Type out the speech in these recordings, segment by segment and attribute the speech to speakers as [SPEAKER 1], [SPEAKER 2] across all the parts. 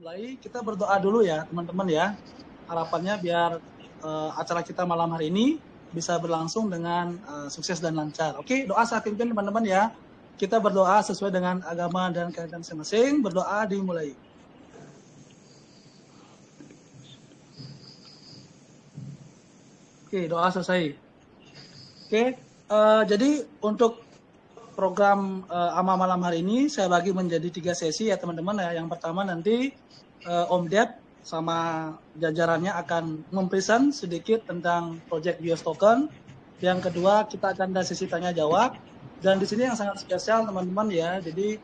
[SPEAKER 1] mulai, kita berdoa dulu ya teman-teman ya. Harapannya biar acara kita malam hari ini bisa berlangsung dengan sukses dan lancar. Oke, doa saya pimpin teman-teman ya. Kita berdoa sesuai dengan agama dan keyakinan masing-masing. Berdoa dimulai. Oke, doa selesai. Oke, jadi untuk program AMA malam hari ini saya bagi menjadi 3 sesi ya teman-teman ya. Yang pertama nanti Om Dep sama jajarannya akan mempresent sedikit tentang project BIOS Token. Yang kedua kita akan ada sesi tanya jawab. Dan di sini yang sangat spesial teman-teman ya. Jadi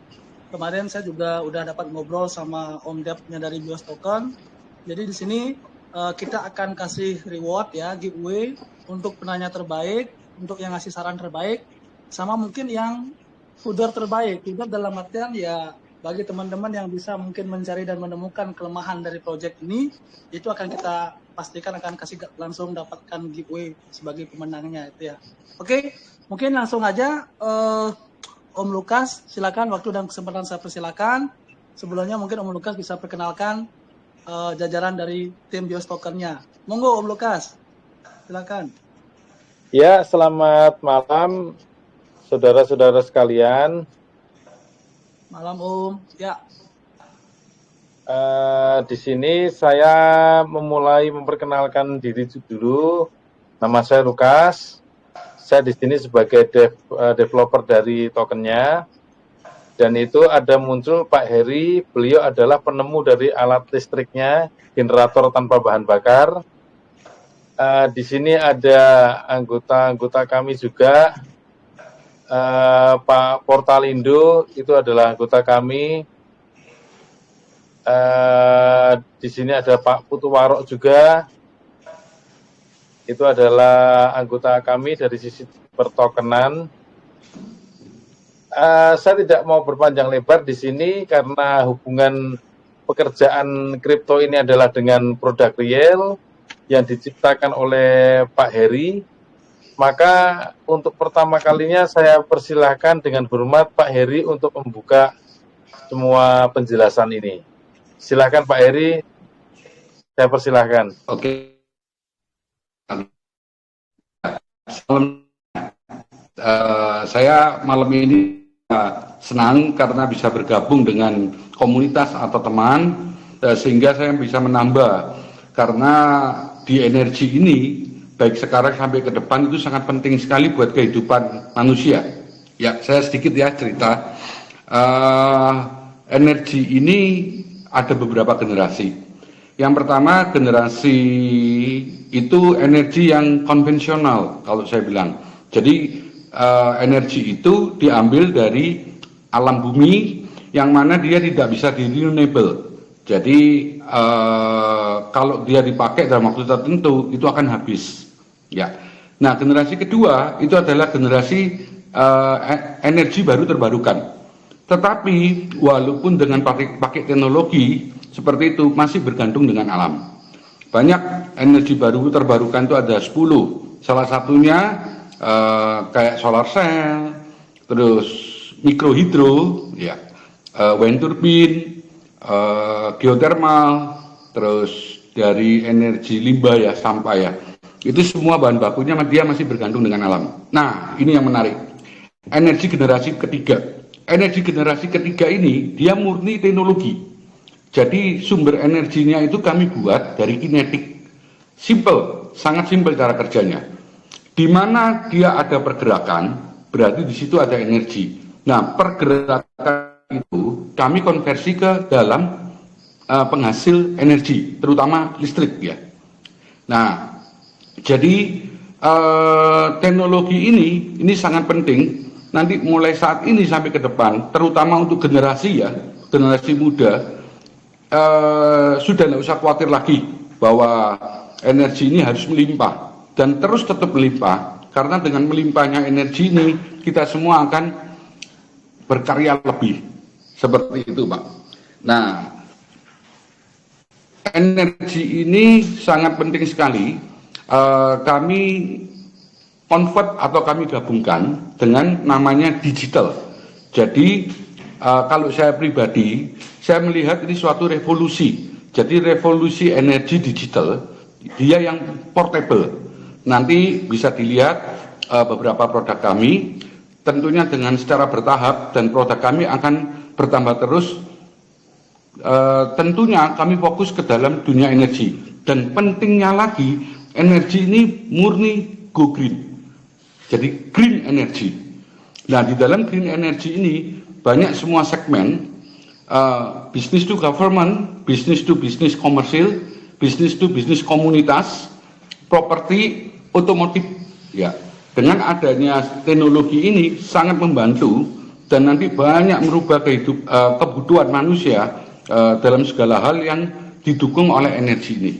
[SPEAKER 1] kemarin saya juga udah dapat ngobrol sama Om Depnya dari BIOS Token. Jadi di sini kita akan kasih reward ya, giveaway untuk penanya terbaik, untuk yang ngasih saran terbaik, sama mungkin yang fooder terbaik. Fooder dalam artian ya bagi teman-teman yang bisa mungkin mencari dan menemukan kelemahan dari project ini, itu akan kita pastikan akan kasih langsung dapatkan giveaway sebagai pemenangnya itu ya. Oke, mungkin langsung aja Om Lukas, silakan waktu dan kesempatan saya persilakan. Sebelumnya mungkin Om Lukas bisa perkenalkan jajaran dari tim BIOS Token-nya. Monggo Om Lukas, silakan.
[SPEAKER 2] Ya, selamat malam saudara-saudara sekalian.
[SPEAKER 1] Malam Om. Ya.
[SPEAKER 2] Di sini saya memulai memperkenalkan diri dulu. Nama saya Lukas. Saya di sini sebagai developer dari tokennya. Dan itu ada muncul Pak Heri. Beliau adalah penemu dari alat listriknya, generator tanpa bahan bakar. Di sini ada anggota-anggota kami juga. Pak Portalindo itu adalah anggota kami. Di sini ada Pak Putu Warok juga. Itu adalah anggota kami dari sisi pertokenan. Saya tidak mau berpanjang lebar di sini karena hubungan pekerjaan kripto ini adalah dengan produk real yang diciptakan oleh Pak Heri. Maka untuk pertama kalinya saya persilahkan dengan hormat Pak Heri untuk membuka semua penjelasan ini. Silakan Pak Heri, saya persilahkan.
[SPEAKER 3] Oke. Saya malam ini senang karena bisa bergabung dengan komunitas atau teman, sehingga saya bisa menambah, karena di energi ini baik sekarang sampai ke depan itu sangat penting sekali buat kehidupan manusia. Ya, saya sedikit ya cerita. Energi ini ada beberapa generasi. Yang pertama generasi itu energi yang konvensional kalau saya bilang. Jadi energi itu diambil dari alam bumi yang mana dia tidak bisa di renewable. Jadi kalau dia dipakai dalam waktu tertentu itu akan habis. Ya. Nah, generasi kedua itu adalah generasi energi baru terbarukan. Tetapi walaupun dengan pakai teknologi seperti itu masih bergantung dengan alam. Banyak energi baru terbarukan itu ada 10. Salah satunya kayak solar cell, terus mikrohidro, ya, wind turbine, geothermal, terus dari energi limbah ya, sampah ya. Itu semua bahan bakunya dia masih bergantung dengan alam. Nah, ini yang menarik. Energi generasi ketiga. Energi generasi ketiga ini dia murni teknologi. Jadi sumber energinya itu kami buat dari kinetik. Simple, sangat simple cara kerjanya. Di mana dia ada pergerakan, berarti di situ ada energi. Nah, pergerakan itu kami konversi ke dalam penghasil energi, terutama listrik ya. Nah, jadi teknologi ini sangat penting. Nanti mulai saat ini sampai ke depan, terutama untuk generasi ya, generasi muda, sudah tidak usah khawatir lagi bahwa energi ini harus melimpah dan terus tetap melimpah, karena dengan melimpahnya energi ini kita semua akan berkarya lebih, seperti itu Pak. Nah, energi ini sangat penting sekali. Kami convert atau kami gabungkan dengan namanya digital. Jadi kalau saya pribadi, saya melihat ini suatu revolusi. Jadi revolusi energi digital, dia yang portable. Nanti bisa dilihat beberapa produk kami, tentunya dengan secara bertahap, dan produk kami akan bertambah terus. Tentunya kami fokus ke dalam dunia energi, dan pentingnya lagi, energi ini murni go green. Jadi green energy. Nah, di dalam green energy ini banyak semua segmen, business to government, business to business komersil, business to business komunitas, properti, otomotif. Ya, dengan adanya teknologi ini sangat membantu dan nanti banyak merubah kebutuhan manusia dalam segala hal yang didukung oleh energi ini.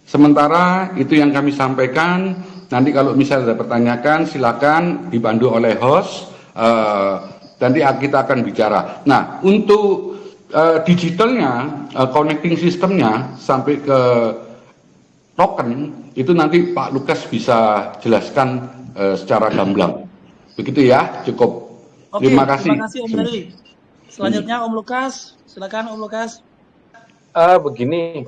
[SPEAKER 3] Sementara itu yang kami sampaikan. Nanti kalau misalnya ada pertanyaan, silakan dipandu oleh host. Nanti kita akan bicara. Nah, untuk digitalnya, connecting sistemnya sampai ke token itu nanti Pak Lukas bisa jelaskan secara gamblang. Begitu ya, cukup.
[SPEAKER 1] Oke,
[SPEAKER 3] Terima kasih.
[SPEAKER 1] Terima kasih Om Heri. Selanjutnya Om Lukas, silakan Om Lukas.
[SPEAKER 2] Begini,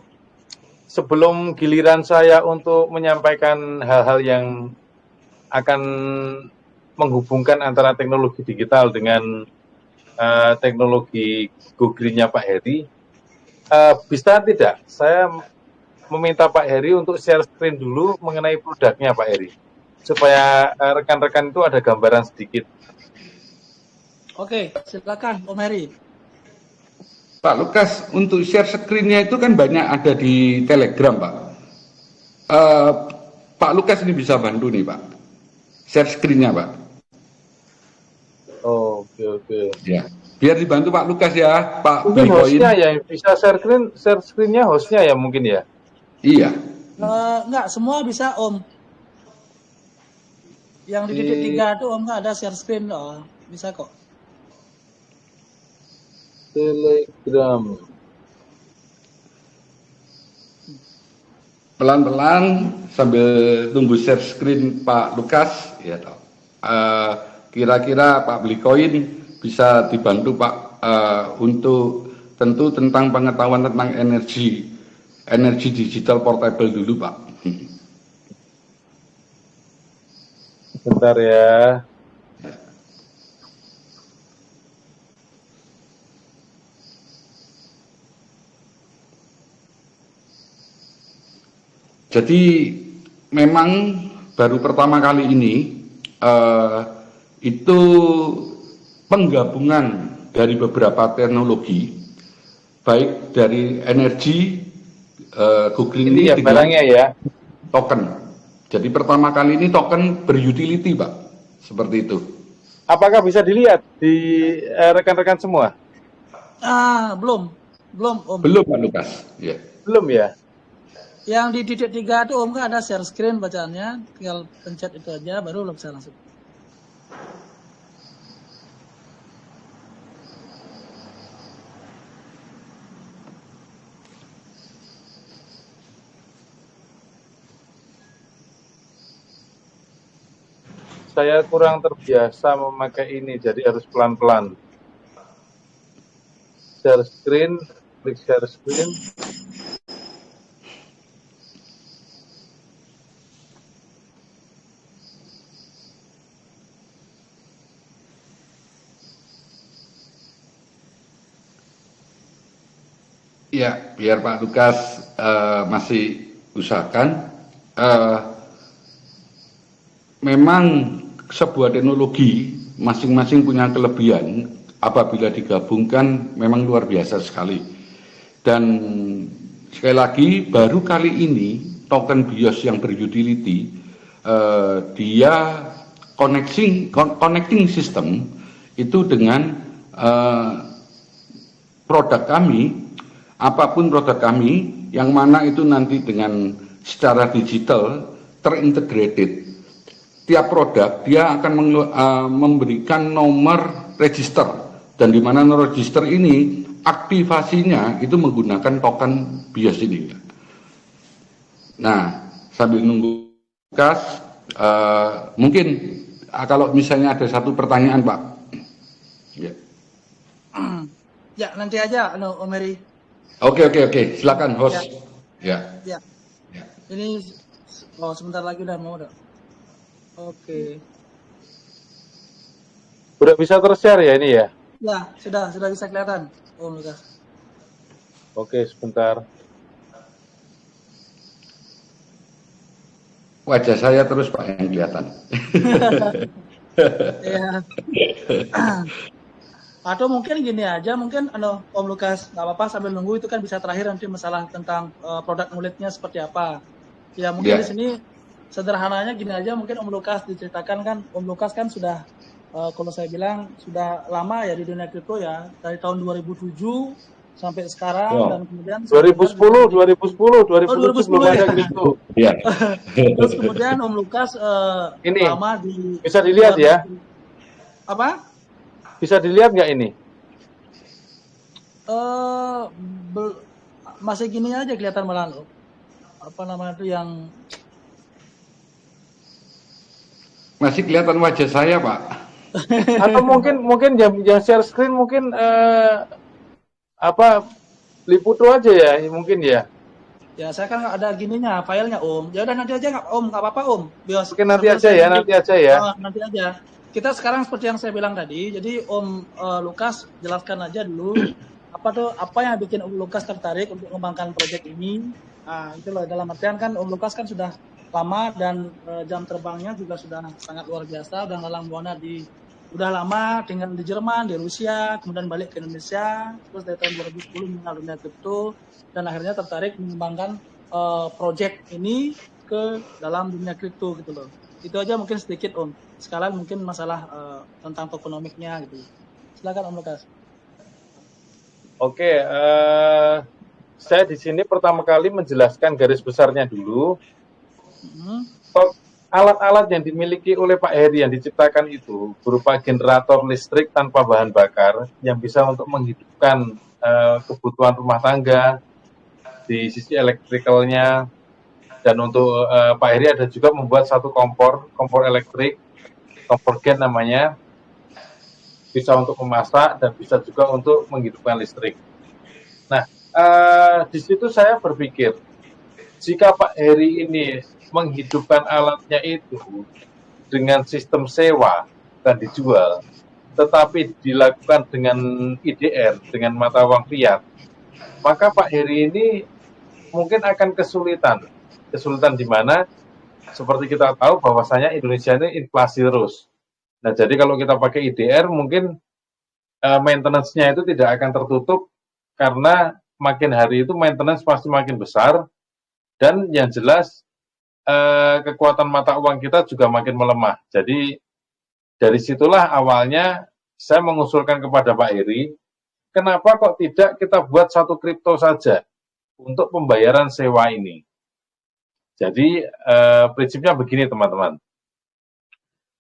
[SPEAKER 2] sebelum giliran saya untuk menyampaikan hal-hal yang akan menghubungkan antara teknologi digital dengan teknologi go green-nya Pak Heri, bisa tidak saya meminta Pak Heri untuk share screen dulu mengenai produknya Pak Heri, supaya rekan-rekan itu ada gambaran sedikit.
[SPEAKER 1] Oke, silakan Om Heri.
[SPEAKER 3] Pak Lukas, untuk share screen-nya itu kan banyak ada di Telegram, Pak. Pak Lukas ini bisa bantu nih, Pak. Share screen-nya, Pak.
[SPEAKER 2] Oke.
[SPEAKER 3] Ya, biar dibantu Pak Lukas ya, Pak.
[SPEAKER 2] Mungkin hostnya ya, bisa share screen-nya hostnya ya mungkin ya.
[SPEAKER 3] Iya.
[SPEAKER 1] Enggak, semua bisa Om. Yang di titik 3 itu Om nggak ada share screen, bisa kok.
[SPEAKER 2] Telegram.
[SPEAKER 3] Pelan-pelan sambil tunggu share screen Pak Lukas, ya toh. Kira-kira Pak Blikoin bisa dibantu Pak untuk tentu tentang pengetahuan tentang energi digital portable dulu Pak.
[SPEAKER 2] Bentar ya.
[SPEAKER 3] Jadi memang baru pertama kali ini itu penggabungan dari beberapa teknologi, baik dari energi Google ini
[SPEAKER 2] ya barangnya ya,
[SPEAKER 3] token. Jadi pertama kali ini token berutility Pak, seperti itu.
[SPEAKER 2] Apakah bisa dilihat di rekan-rekan semua?
[SPEAKER 1] Belum Om.
[SPEAKER 3] Belum Pak Lukas. Ya.
[SPEAKER 2] Belum ya.
[SPEAKER 1] Yang di titik 3 itu Om nggak ada share screen bacaannya, tinggal pencet itu aja, baru bisa langsung.
[SPEAKER 2] Saya kurang terbiasa memakai ini, jadi harus pelan-pelan. Share screen, klik share screen.
[SPEAKER 3] Ya, biar Pak Lukas masih usahakan. Memang sebuah teknologi masing-masing punya kelebihan, apabila digabungkan memang luar biasa sekali. Dan sekali lagi baru kali ini token BIOS yang berutility dia connecting system itu dengan produk kami, apapun produk kami yang mana itu nanti dengan secara digital terintegrated. Tiap produk dia akan memberikan nomor register, dan di mana nomor register ini aktivasinya itu menggunakan token BIOS ini. Nah, sambil nunggu Lukas, mungkin kalau misalnya ada satu pertanyaan Pak. Ya.
[SPEAKER 1] Ya, nanti aja, Om Heri.
[SPEAKER 3] Oke, silakan host. Ya.
[SPEAKER 1] Ya, ini sebentar lagi udah mau. Oke.
[SPEAKER 2] Udah bisa ter-share ya ini ya?
[SPEAKER 1] Ya, sudah bisa kelihatan, Om Lukas.
[SPEAKER 2] Oke, sebentar.
[SPEAKER 3] Wajah saya terus Pak yang kelihatan.
[SPEAKER 1] Ya. Atau mungkin gini aja, mungkin Om Lukas nggak apa-apa sambil nunggu itu kan bisa terakhir nanti masalah tentang produk kulitnya seperti apa. Ya mungkin di sini sederhananya gini aja, mungkin Om Lukas diceritakan kan, Om Lukas kan sudah kalau saya bilang sudah lama ya di dunia kripto ya, dari tahun 2007 sampai sekarang dan kemudian
[SPEAKER 2] 2010 2007 belum ada kripto.
[SPEAKER 3] Iya.
[SPEAKER 1] Terus kemudian Om Lukas
[SPEAKER 2] ini
[SPEAKER 1] lama di
[SPEAKER 2] bisa dilihat ya?
[SPEAKER 1] Apa?
[SPEAKER 2] Bisa dilihat nggak ini?
[SPEAKER 1] Masih gini aja kelihatan malah apa namanya itu yang
[SPEAKER 3] masih kelihatan wajah saya Pak.
[SPEAKER 2] Atau mungkin yang share screen mungkin Liputo aja ya mungkin ya.
[SPEAKER 1] Ya saya kan nggak ada gininya filenya Om. Ya udah nanti aja nggak apa-apa Om. Bios.
[SPEAKER 2] Oke nanti aja ya. Nanti aja.
[SPEAKER 1] Kita sekarang seperti yang saya bilang tadi. Jadi Om Lukas jelaskan aja dulu apa yang bikin Om Lukas tertarik untuk mengembangkan proyek ini. Nah itu loh dalam artian kan Om Lukas kan sudah lama dan jam terbangnya juga sudah sangat luar biasa. Udah ngalang buana udah lama tinggal di Jerman, di Rusia, kemudian balik ke Indonesia, terus dari tahun 2010 mengenal dunia kripto, dan akhirnya tertarik mengembangkan project ini ke dalam dunia kripto gitu loh. Itu aja mungkin sedikit Om. Sekalian mungkin masalah tentang tokenomiknya gitu. Silakan Om Lukas.
[SPEAKER 2] Oke, saya di sini pertama kali menjelaskan garis besarnya dulu. Alat-alat yang dimiliki oleh Pak Heri yang diciptakan itu berupa generator listrik tanpa bahan bakar yang bisa untuk menghidupkan kebutuhan rumah tangga di sisi elektrikalnya, dan untuk Pak Heri ada juga membuat satu kompor elektrik, kompor gas namanya, bisa untuk memasak dan bisa juga untuk menghidupkan listrik. Nah, di situ saya berpikir jika Pak Heri ini menghidupkan alatnya itu dengan sistem sewa dan dijual, tetapi dilakukan dengan IDR, dengan mata uang fiat, maka Pak Heri ini mungkin akan kesulitan di mana seperti kita tahu bahwasanya Indonesia ini inflasi terus. Nah, jadi kalau kita pakai IDR mungkin maintenance-nya itu tidak akan tertutup karena makin hari itu maintenance pasti makin besar, dan yang jelas kekuatan mata uang kita juga makin melemah. Jadi dari situlah awalnya saya mengusulkan kepada Pak Heri, kenapa kok tidak kita buat satu kripto saja untuk pembayaran sewa ini. Jadi prinsipnya begini teman-teman,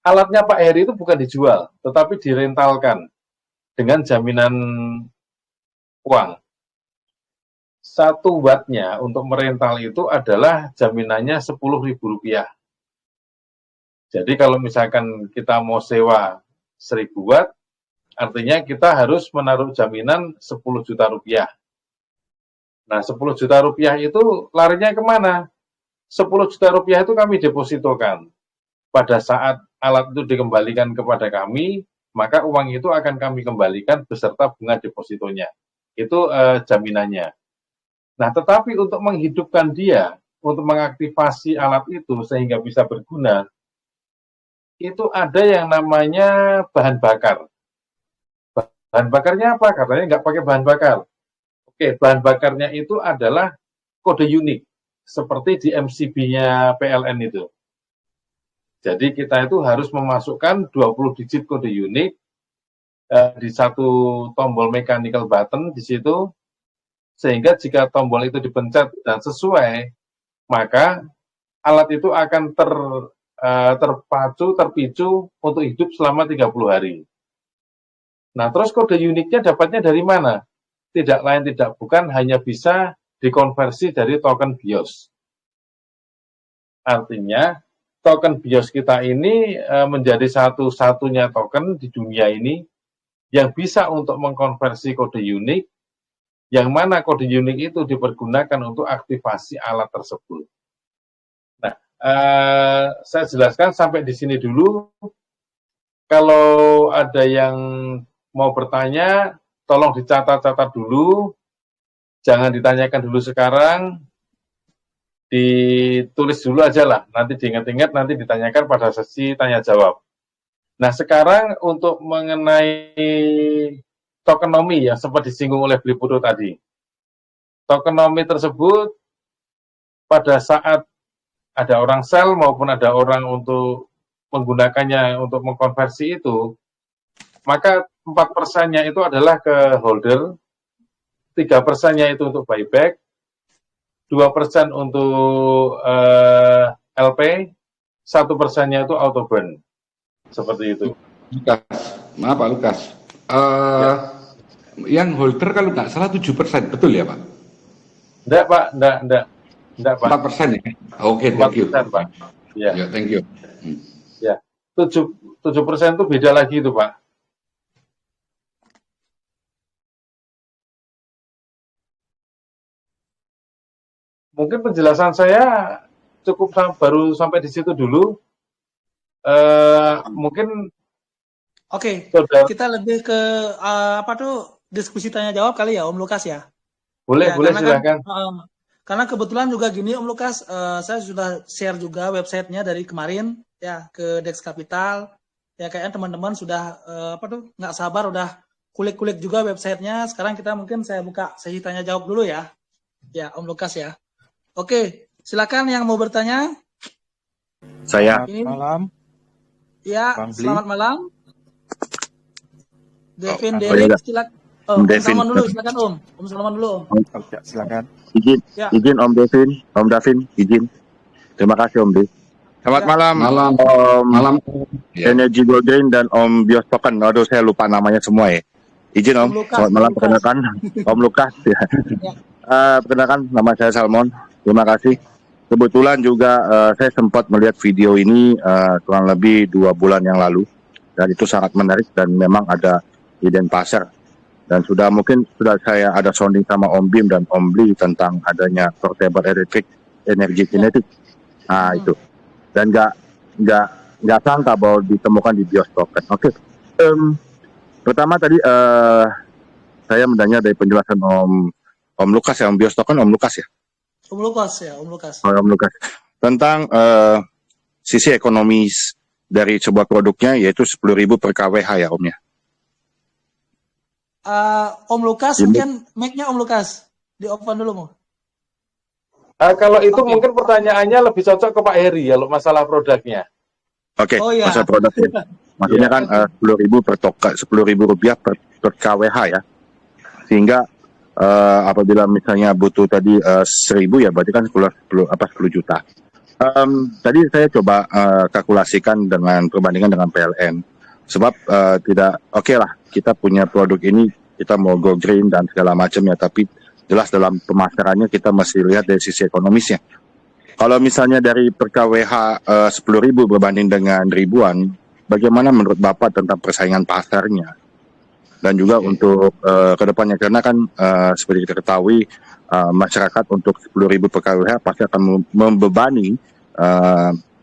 [SPEAKER 2] alatnya Pak Heri itu bukan dijual, tetapi direntalkan dengan jaminan uang. 1 wattnya untuk merental itu adalah jaminannya Rp10.000. Jadi kalau misalkan kita mau sewa 1000 watt, artinya kita harus menaruh jaminan Rp10 juta. Nah, Rp10 juta itu larinya kemana? Rp10 juta itu kami depositokan. Pada saat alat itu dikembalikan kepada kami, maka uang itu akan kami kembalikan beserta bunga depositonya. Itu jaminannya. Nah, tetapi untuk menghidupkan dia, untuk mengaktifasi alat itu sehingga bisa berguna, itu ada yang namanya bahan bakar. Bahan bakarnya apa? Katanya nggak pakai bahan bakar. Oke, bahan bakarnya itu adalah kode unik, seperti di MCB-nya PLN itu. Jadi kita itu harus memasukkan 20 digit kode unik di satu tombol mechanical button di situ, sehingga jika tombol itu dipencet dan sesuai, maka alat itu akan terpicu untuk hidup selama 30 hari. Nah, terus kode uniknya dapatnya dari mana? Tidak lain tidak bukan hanya bisa dikonversi dari token BIOS. Artinya, token BIOS kita ini menjadi satu-satunya token di dunia ini yang bisa untuk mengkonversi kode unik, yang mana kode unik itu dipergunakan untuk aktivasi alat tersebut. Nah, saya jelaskan sampai di sini dulu. Kalau ada yang mau bertanya, tolong dicatat-catat dulu, jangan ditanyakan dulu sekarang, ditulis dulu aja lah, nanti diingat-ingat, nanti ditanyakan pada sesi tanya-jawab. Nah, sekarang untuk mengenai tokenomics yang sempat disinggung oleh Bli Putu tadi. Tokenomics tersebut pada saat ada orang sell maupun ada orang untuk menggunakannya untuk mengkonversi itu, maka 4%-nya itu adalah ke holder, 3%-nya itu untuk buyback, 2% untuk LP, 1%-nya itu auto burn. Seperti itu.
[SPEAKER 3] Lukas, maaf Pak Lukas. Yang holder kalau nggak salah 7%, betul ya Pak?
[SPEAKER 2] Enggak Pak, enggak Pak.
[SPEAKER 3] 4% ya? Oke, thank you.
[SPEAKER 2] 4%, Pak. Ya.
[SPEAKER 3] Ya, thank you.
[SPEAKER 2] Ya, 7% itu beda lagi itu Pak. Mungkin penjelasan saya cukup baru sampai di situ dulu. Mungkin
[SPEAKER 1] Oke,
[SPEAKER 2] saudara,
[SPEAKER 1] kita lebih ke apa tuh diskusi tanya jawab kali ya Om Lukas ya.
[SPEAKER 2] boleh
[SPEAKER 1] Karena
[SPEAKER 2] silakan.
[SPEAKER 1] Karena kebetulan juga gini Om Lukas, saya sudah share juga websitenya dari kemarin ya ke Dex Capital. Ya kayaknya teman-teman sudah nggak sabar udah kulik-kulik juga websitenya. Sekarang kita mungkin saya buka sesi tanya jawab dulu ya. Ya Om Lukas ya. Oke, silakan yang mau bertanya.
[SPEAKER 4] Saya.
[SPEAKER 1] Ini,
[SPEAKER 4] malam.
[SPEAKER 1] Ya, selamat malam. Devin, silakan.
[SPEAKER 4] Om
[SPEAKER 1] Om
[SPEAKER 4] Devin.
[SPEAKER 1] Salman dulu, silakan Om. Om Salman dulu Om.
[SPEAKER 4] Oke, silakan.
[SPEAKER 1] Izin
[SPEAKER 4] Om Devin, Om Davin, izin. Terima kasih Om Devin. Selamat malam.
[SPEAKER 3] Malam.
[SPEAKER 4] Energy Golden dan Om Bios Token. Aduh, saya lupa namanya semua ya. Izin Om.
[SPEAKER 1] Lukas,
[SPEAKER 4] Selamat malam, perkenalkan Om Lukas ya. Perkenalkan nama saya Salmon. Terima kasih. Kebetulan juga saya sempat melihat video ini kurang lebih 2 bulan yang lalu, dan itu sangat menarik dan memang ada iden pasar, dan mungkin sudah saya ada sounding sama Om Bim dan Om Bli tentang adanya portable electric energy kinetic. Nah itu, dan nggak sangka bahwa ditemukan di Bios Token. Oke. Pertama tadi saya mendengar dari penjelasan Om Lukas ya, Om Bios Token, Om Lukas ya.
[SPEAKER 1] Om Lukas ya, Om Lukas.
[SPEAKER 4] Om Lukas. Tentang sisi ekonomis dari sebuah produknya, yaitu 10.000 per kWh ya Om ya.
[SPEAKER 1] Om Lukas, mungkin mic-nya Om Lukas di-open dulu mau.
[SPEAKER 2] Kalau itu mungkin pertanyaannya lebih cocok ke Pak Heri ya, lo masalah produknya.
[SPEAKER 4] Oke, masalah produknya. Maksudnya kan 10.000 per token, 10.000 rupiah per kWh ya. Sehingga apabila misalnya butuh tadi 1.000 ya berarti kan 10 juta. Tadi saya coba kalkulasikan dengan perbandingan dengan PLN. Sebab tidak oke lah kita punya produk ini, kita mau go green dan segala macamnya, tapi jelas dalam pemasarannya kita masih lihat dari sisi ekonomisnya. Kalau misalnya dari per kWh 10.000 berbanding dengan ribuan, bagaimana menurut Bapak tentang persaingan pasarnya? Dan juga untuk kedepannya, karena kan seperti kita ketahui masyarakat untuk 10.000 per kWh pasti akan membebani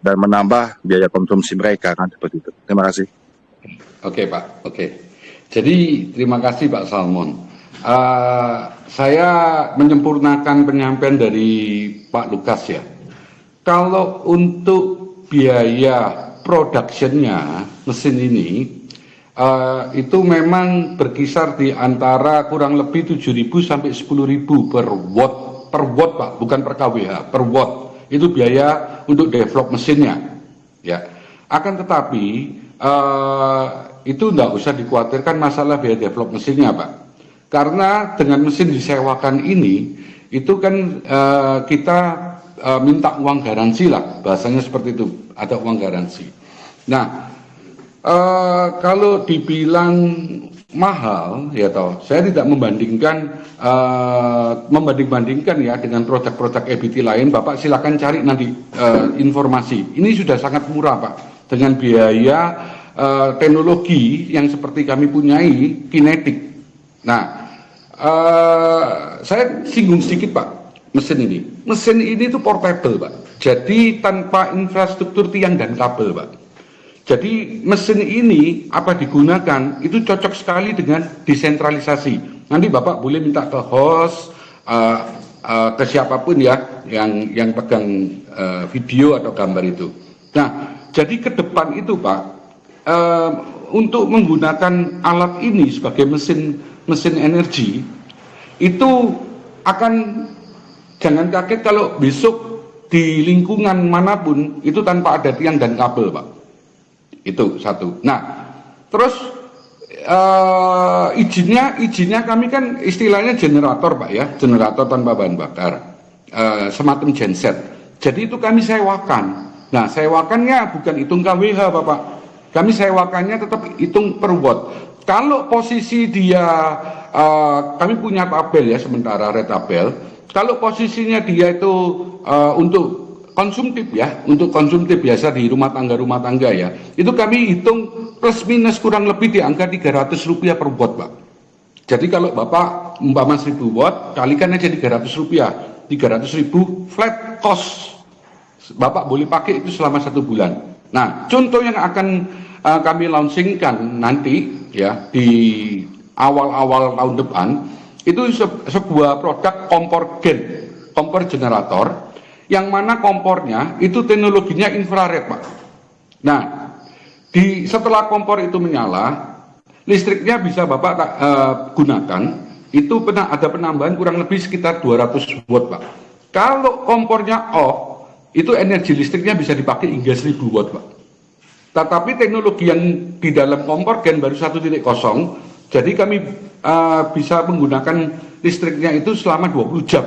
[SPEAKER 4] dan menambah biaya konsumsi mereka kan, seperti itu. Terima kasih.
[SPEAKER 3] Oke Pak, oke. Jadi terima kasih Pak Salmon. Saya menyempurnakan penyampaian dari Pak Lukas ya. Kalau untuk biaya production-nya mesin ini itu memang berkisar di antara kurang lebih 7.000 sampai 10.000 per watt Pak, bukan per kWh, per watt. Itu biaya untuk develop mesinnya ya. Akan tetapi itu tidak usah dikhawatirkan masalah biaya develop mesinnya Pak, karena dengan mesin disewakan ini itu kan kita minta uang garansi lah, bahasanya seperti itu, ada uang garansi. Nah kalau dibilang mahal ya toh, saya tidak membandingkan ya dengan produk-produk EBT lain. Bapak silakan cari nanti informasi. Ini sudah sangat murah Pak, dengan biaya teknologi yang seperti kami punyai, kinetik. Nah, saya singgung sedikit Pak, mesin ini. Mesin ini itu portable Pak, jadi tanpa infrastruktur tiang dan kabel Pak. Jadi mesin ini apa digunakan itu cocok sekali dengan desentralisasi. Nanti Bapak boleh minta ke host, ke siapapun ya yang pegang video atau gambar itu. Nah, jadi ke depan itu Pak, untuk menggunakan alat ini sebagai mesin energi itu akan, jangan kaget kalau besok di lingkungan manapun itu tanpa ada tiang dan kabel Pak. Itu satu. Nah, terus izinnya kami kan istilahnya generator Pak ya, generator tanpa bahan bakar, semacam genset. Jadi itu kami sewakan. Nah, sewakannya bukan hitung kWh Bapak, kami sewakannya tetap hitung per watt. Kalau posisi dia, kami punya tabel ya sementara retabel. Kalau posisinya dia itu untuk konsumtif ya, untuk konsumtif biasa di rumah tangga ya, itu kami hitung plus minus kurang lebih di angka Rp300 per watt Pak. Jadi kalau Bapak umpama 1000 watt, kalikan aja Rp300, 300.000 flat cost, Bapak boleh pakai itu selama 1 bulan. Nah, contoh yang akan kami launchingkan nanti ya di awal-awal tahun depan, itu sebuah produk kompor generator, yang mana kompornya itu teknologinya infrared Pak. Nah, setelah kompor itu menyala, listriknya bisa Bapak gunakan, itu ada penambahan kurang lebih sekitar 200 watt Pak. Kalau kompornya off, itu energi listriknya bisa dipakai hingga 1000 watt Pak. Tetapi teknologi yang di dalam kompor gen baru 1.0, jadi kami bisa menggunakan listriknya itu selama 20 jam.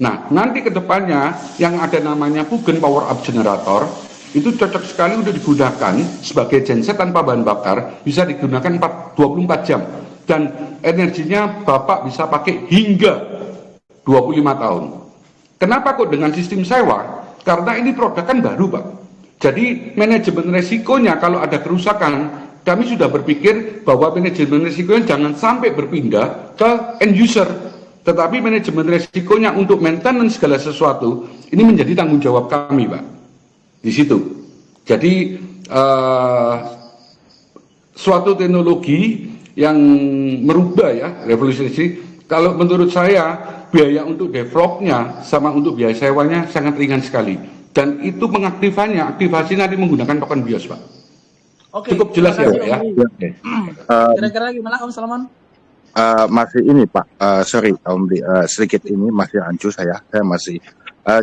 [SPEAKER 3] Nah, nanti ke depannya yang ada namanya Fugen Power Up Generator itu cocok sekali untuk digunakan sebagai genset tanpa bahan bakar, bisa digunakan 24 jam dan energinya Bapak bisa pakai hingga 25 tahun. Kenapa kok dengan sistem sewa? Karena ini produk kan baru Pak. Jadi manajemen resikonya kalau ada kerusakan, kami sudah berpikir bahwa manajemen resikonya jangan sampai berpindah ke end user, tetapi manajemen resikonya untuk maintenance segala sesuatu ini menjadi tanggung jawab kami Pak di situ. Jadi suatu teknologi yang merubah ya, revolusi. Kalau menurut saya biaya untuk developnya sama untuk biaya sewanya sangat ringan sekali, dan itu aktivasi nanti menggunakan token BIOS Pak.
[SPEAKER 1] Oke,
[SPEAKER 3] cukup jelas ya Pak ya.
[SPEAKER 1] Kira-kira gimana Om Salman?
[SPEAKER 4] Masih ini Pak, sorry Om, sedikit ini masih rancu saya masih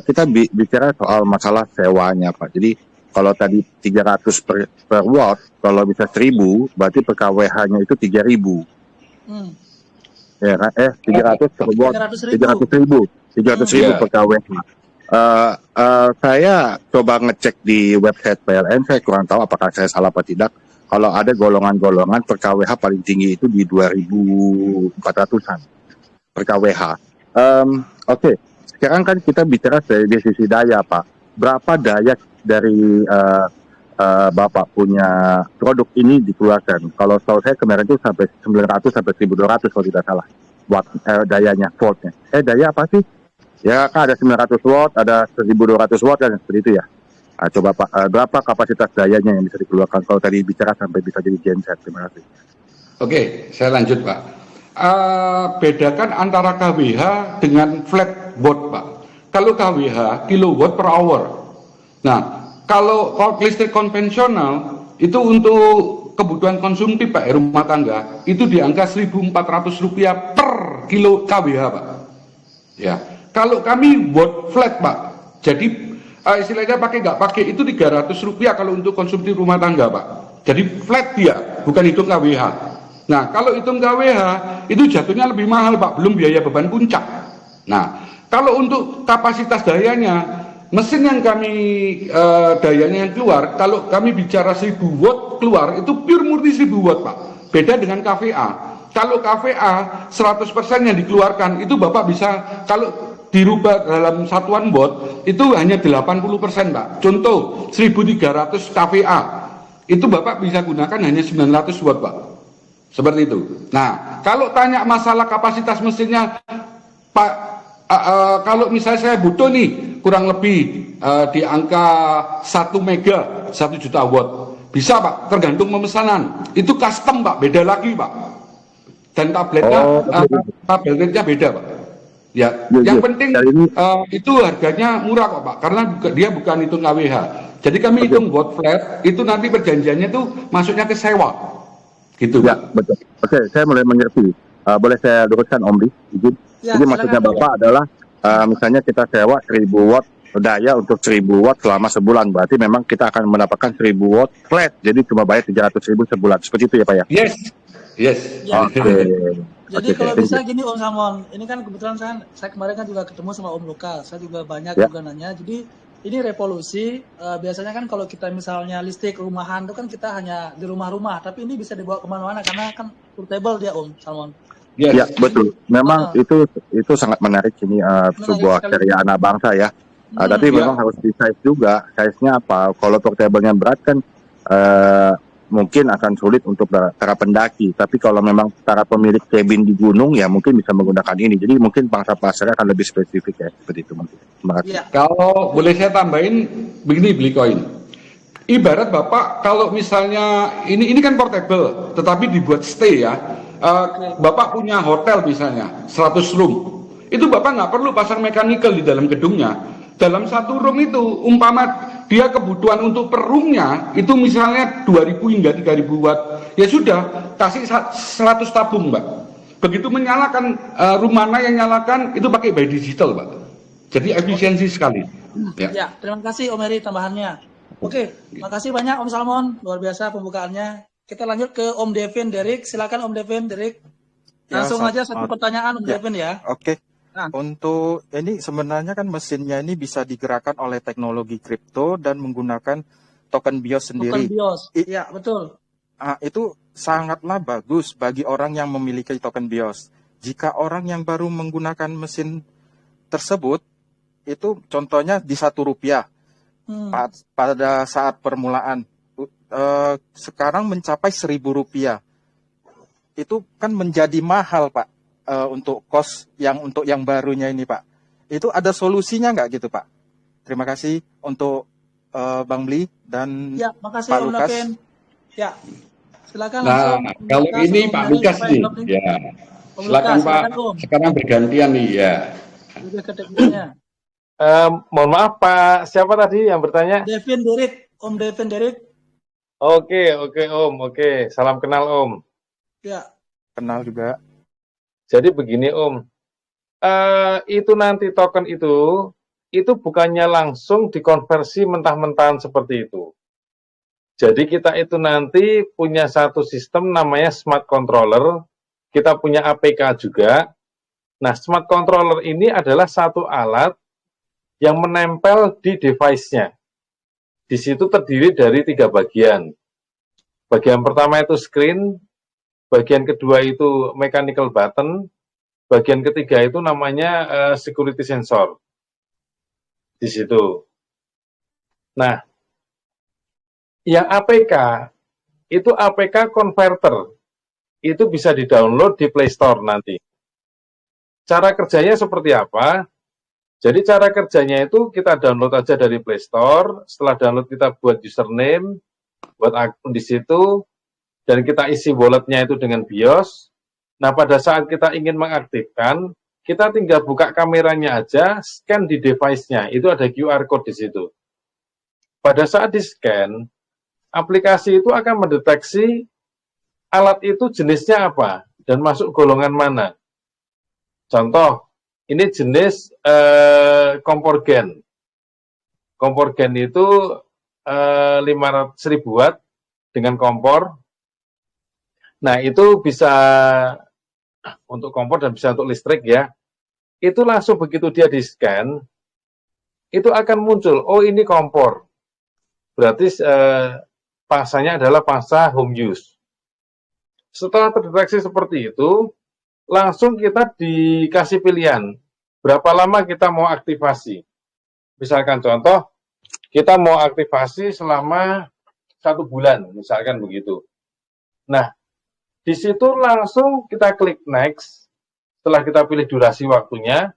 [SPEAKER 4] kita bicara soal masalah sewanya Pak. Jadi kalau tadi 300 per watt, kalau bisa 1000 berarti per kWh-nya itu 3000. Ya kan? 300 per watt, 300.000 per kWh. Saya coba ngecek di website PLN, saya kurang tahu apakah saya salah atau tidak. Kalau ada golongan-golongan per kWh paling tinggi itu di 2400-an per kWh. Oke. Sekarang kan kita bicara dari sisi daya Pak. Berapa daya dari Bapak punya produk ini dikeluarkan? Kalau tahu saya kemarin itu sampai 900 sampai 1200 kalau tidak salah watt dayanya, voltnya. Daya apa sih? Ya kan ada 900 watt, ada 1200 watt dan seperti itu ya. Nah, coba Pak, berapa kapasitas dayanya yang bisa dikeluarkan kalau tadi bicara sampai bisa jadi genset? Terima kasih. Oke,
[SPEAKER 3] saya lanjut Pak. Bedakan antara kWh dengan flat watt Pak. Kalau kWh kilowatt per hour. Nah, kalau listrik konvensional itu untuk kebutuhan konsumtif Pak rumah tangga itu di angka Rp1.400 per kilo kWh Pak. Ya. Kalau kami watt flat Pak, jadi istilahnya pakai nggak pakai itu Rp300 kalau untuk konsumsi rumah tangga Pak. Jadi flat dia, bukan hitung kWh. Nah, kalau hitung kWh itu jatuhnya lebih mahal Pak, belum biaya beban puncak. Nah, kalau untuk kapasitas dayanya, mesin yang kami dayanya yang keluar, kalau kami bicara 1000 watt keluar itu pure murni 1000 watt Pak. Beda dengan KVA. Kalau KVA 100% yang dikeluarkan itu Bapak bisa kalau dirubah dalam satuan watt itu hanya 80% Pak. Contoh 1300 kVA. itu Bapak bisa gunakan hanya 900 watt, Pak. Seperti itu. Nah, kalau tanya masalah kapasitas mesinnya, Pak, kalau misalnya saya butuh nih kurang lebih di angka 1 mega 1 juta watt, bisa Pak, tergantung pemesanan. Itu custom Pak, beda lagi Pak. Dan tabletnya, tabletnya beda Pak. Ya, yang penting itu harganya murah kok Pak, karena dia bukan hitung kWh. Jadi kami hitung watt flat, itu nanti perjanjiannya tuh masuknya ke sewa. Gitu.
[SPEAKER 4] Ya, betul. Oke, saya mulai mengerti. Boleh saya luruskan Om Ri? Jadi maksudnya Bapak adalah misalnya kita sewa 1000 watt daya untuk 1000 watt selama sebulan. Berarti memang kita akan mendapatkan 1000 watt flat. Jadi cuma bayar 300.000 sebulan. Seperti itu ya Pak ya?
[SPEAKER 3] Yes. Yes.
[SPEAKER 1] Ya.
[SPEAKER 4] Oke.
[SPEAKER 1] Jadi kalau bisa gini Om Salmon, ini kan kebetulan saya kemarin kan juga ketemu sama Om Lukas. Saya juga banyak juga nanya. Jadi ini revolusi, biasanya kan kalau kita misalnya listrik rumahan itu kan kita hanya di rumah-rumah, tapi ini bisa dibawa kemana-mana karena kan portable dia Om Salmon.
[SPEAKER 3] Yes.
[SPEAKER 4] Ya betul. Memang itu sangat menarik ini sebuah karya anak bangsa ya. Tapi memang harus di size juga. Size-nya apa? Kalau portable-nya berat kan mungkin akan sulit untuk para pendaki. Tapi kalau memang para pemilik cabin di gunung ya mungkin bisa menggunakan ini. Jadi mungkin pangsa pasarnya akan lebih spesifik ya seperti itu mungkin. Terima kasih.
[SPEAKER 1] Ya.
[SPEAKER 3] Kalau boleh saya tambahin begini beli koin. Ibarat Bapak kalau misalnya ini kan portable, tetapi dibuat stay ya. Bapak punya hotel misalnya 100 room. Itu Bapak nggak perlu pasang mechanical di dalam gedungnya. Dalam satu room itu umpama dia kebutuhan untuk per roomnya itu misalnya 2000 hingga 3000 watt, ya sudah kasih 100 tabung Mbak. Begitu menyalakan room mana yang nyalakan itu pakai by digital Pak. Jadi efisiensi sekali.
[SPEAKER 1] Ya, terima kasih Om Heri tambahannya. Oke, makasih banyak Om Salmon, luar biasa pembukaannya. Kita lanjut ke Om Devin Derek. Silakan Om Devin Derek. Langsung aja satu pertanyaan Om Devin ya.
[SPEAKER 5] Oke. Untuk ini sebenarnya kan mesinnya ini bisa digerakkan oleh teknologi kripto dan menggunakan token BIOS sendiri.
[SPEAKER 1] Token BIOS, iya betul.
[SPEAKER 5] Itu sangatlah bagus bagi orang yang memiliki token BIOS. Jika orang yang baru menggunakan mesin tersebut, itu contohnya di Rp1 pada saat permulaan, sekarang mencapai Rp1.000. Itu kan menjadi mahal Pak. Untuk kos untuk yang barunya ini Pak, itu ada solusinya nggak gitu Pak? Terima kasih untuk Bang Bli dan
[SPEAKER 1] ya, makasih
[SPEAKER 5] Pak
[SPEAKER 1] Om
[SPEAKER 5] Lukas.
[SPEAKER 1] Devin. Ya, silakan
[SPEAKER 3] langsung. Nah, kalau ini Pak Lukas nih, ya. Silakan Pak. Sekarang bergantian nih ya.
[SPEAKER 2] Mohon maaf Pak, siapa tadi yang bertanya?
[SPEAKER 1] Devin Derek, Om Devin Derek.
[SPEAKER 2] Oke Om, oke. Salam kenal Om.
[SPEAKER 1] Ya.
[SPEAKER 5] Kenal juga.
[SPEAKER 2] Jadi begini Om, itu nanti token itu bukannya langsung dikonversi mentah-mentahan seperti itu. Jadi kita itu nanti punya satu sistem namanya smart controller, kita punya APK juga. Nah, smart controller ini adalah satu alat yang menempel di device-nya. Di situ terdiri dari 3 bagian. Bagian pertama itu screen, bagian kedua itu mechanical button, bagian ketiga itu namanya security sensor. Di situ. Nah, yang APK itu APK converter. Itu bisa di-download di Play Store nanti. Cara kerjanya seperti apa? Jadi cara kerjanya itu kita download aja dari Play Store, setelah download kita buat username, buat akun di situ, dan kita isi walletnya itu dengan BIOS. Nah, pada saat kita ingin mengaktifkan, kita tinggal buka kameranya aja, scan di device-nya. Itu ada QR code di situ. Pada saat di-scan, aplikasi itu akan mendeteksi alat itu jenisnya apa dan masuk golongan mana. Contoh, ini jenis kompor gen. Kompor gen itu 500.000 watt dengan kompor. Nah, itu bisa untuk kompor dan bisa untuk listrik ya. Itu langsung begitu dia di-scan, itu akan muncul, oh ini kompor. Berarti pangsanya adalah pangsa home use. Setelah terdeteksi seperti itu, langsung kita dikasih pilihan, berapa lama kita mau aktivasi. Misalkan contoh, kita mau aktivasi selama 1 1 bulan, misalkan begitu. Nah, di situ langsung kita klik next. Setelah kita pilih durasi waktunya,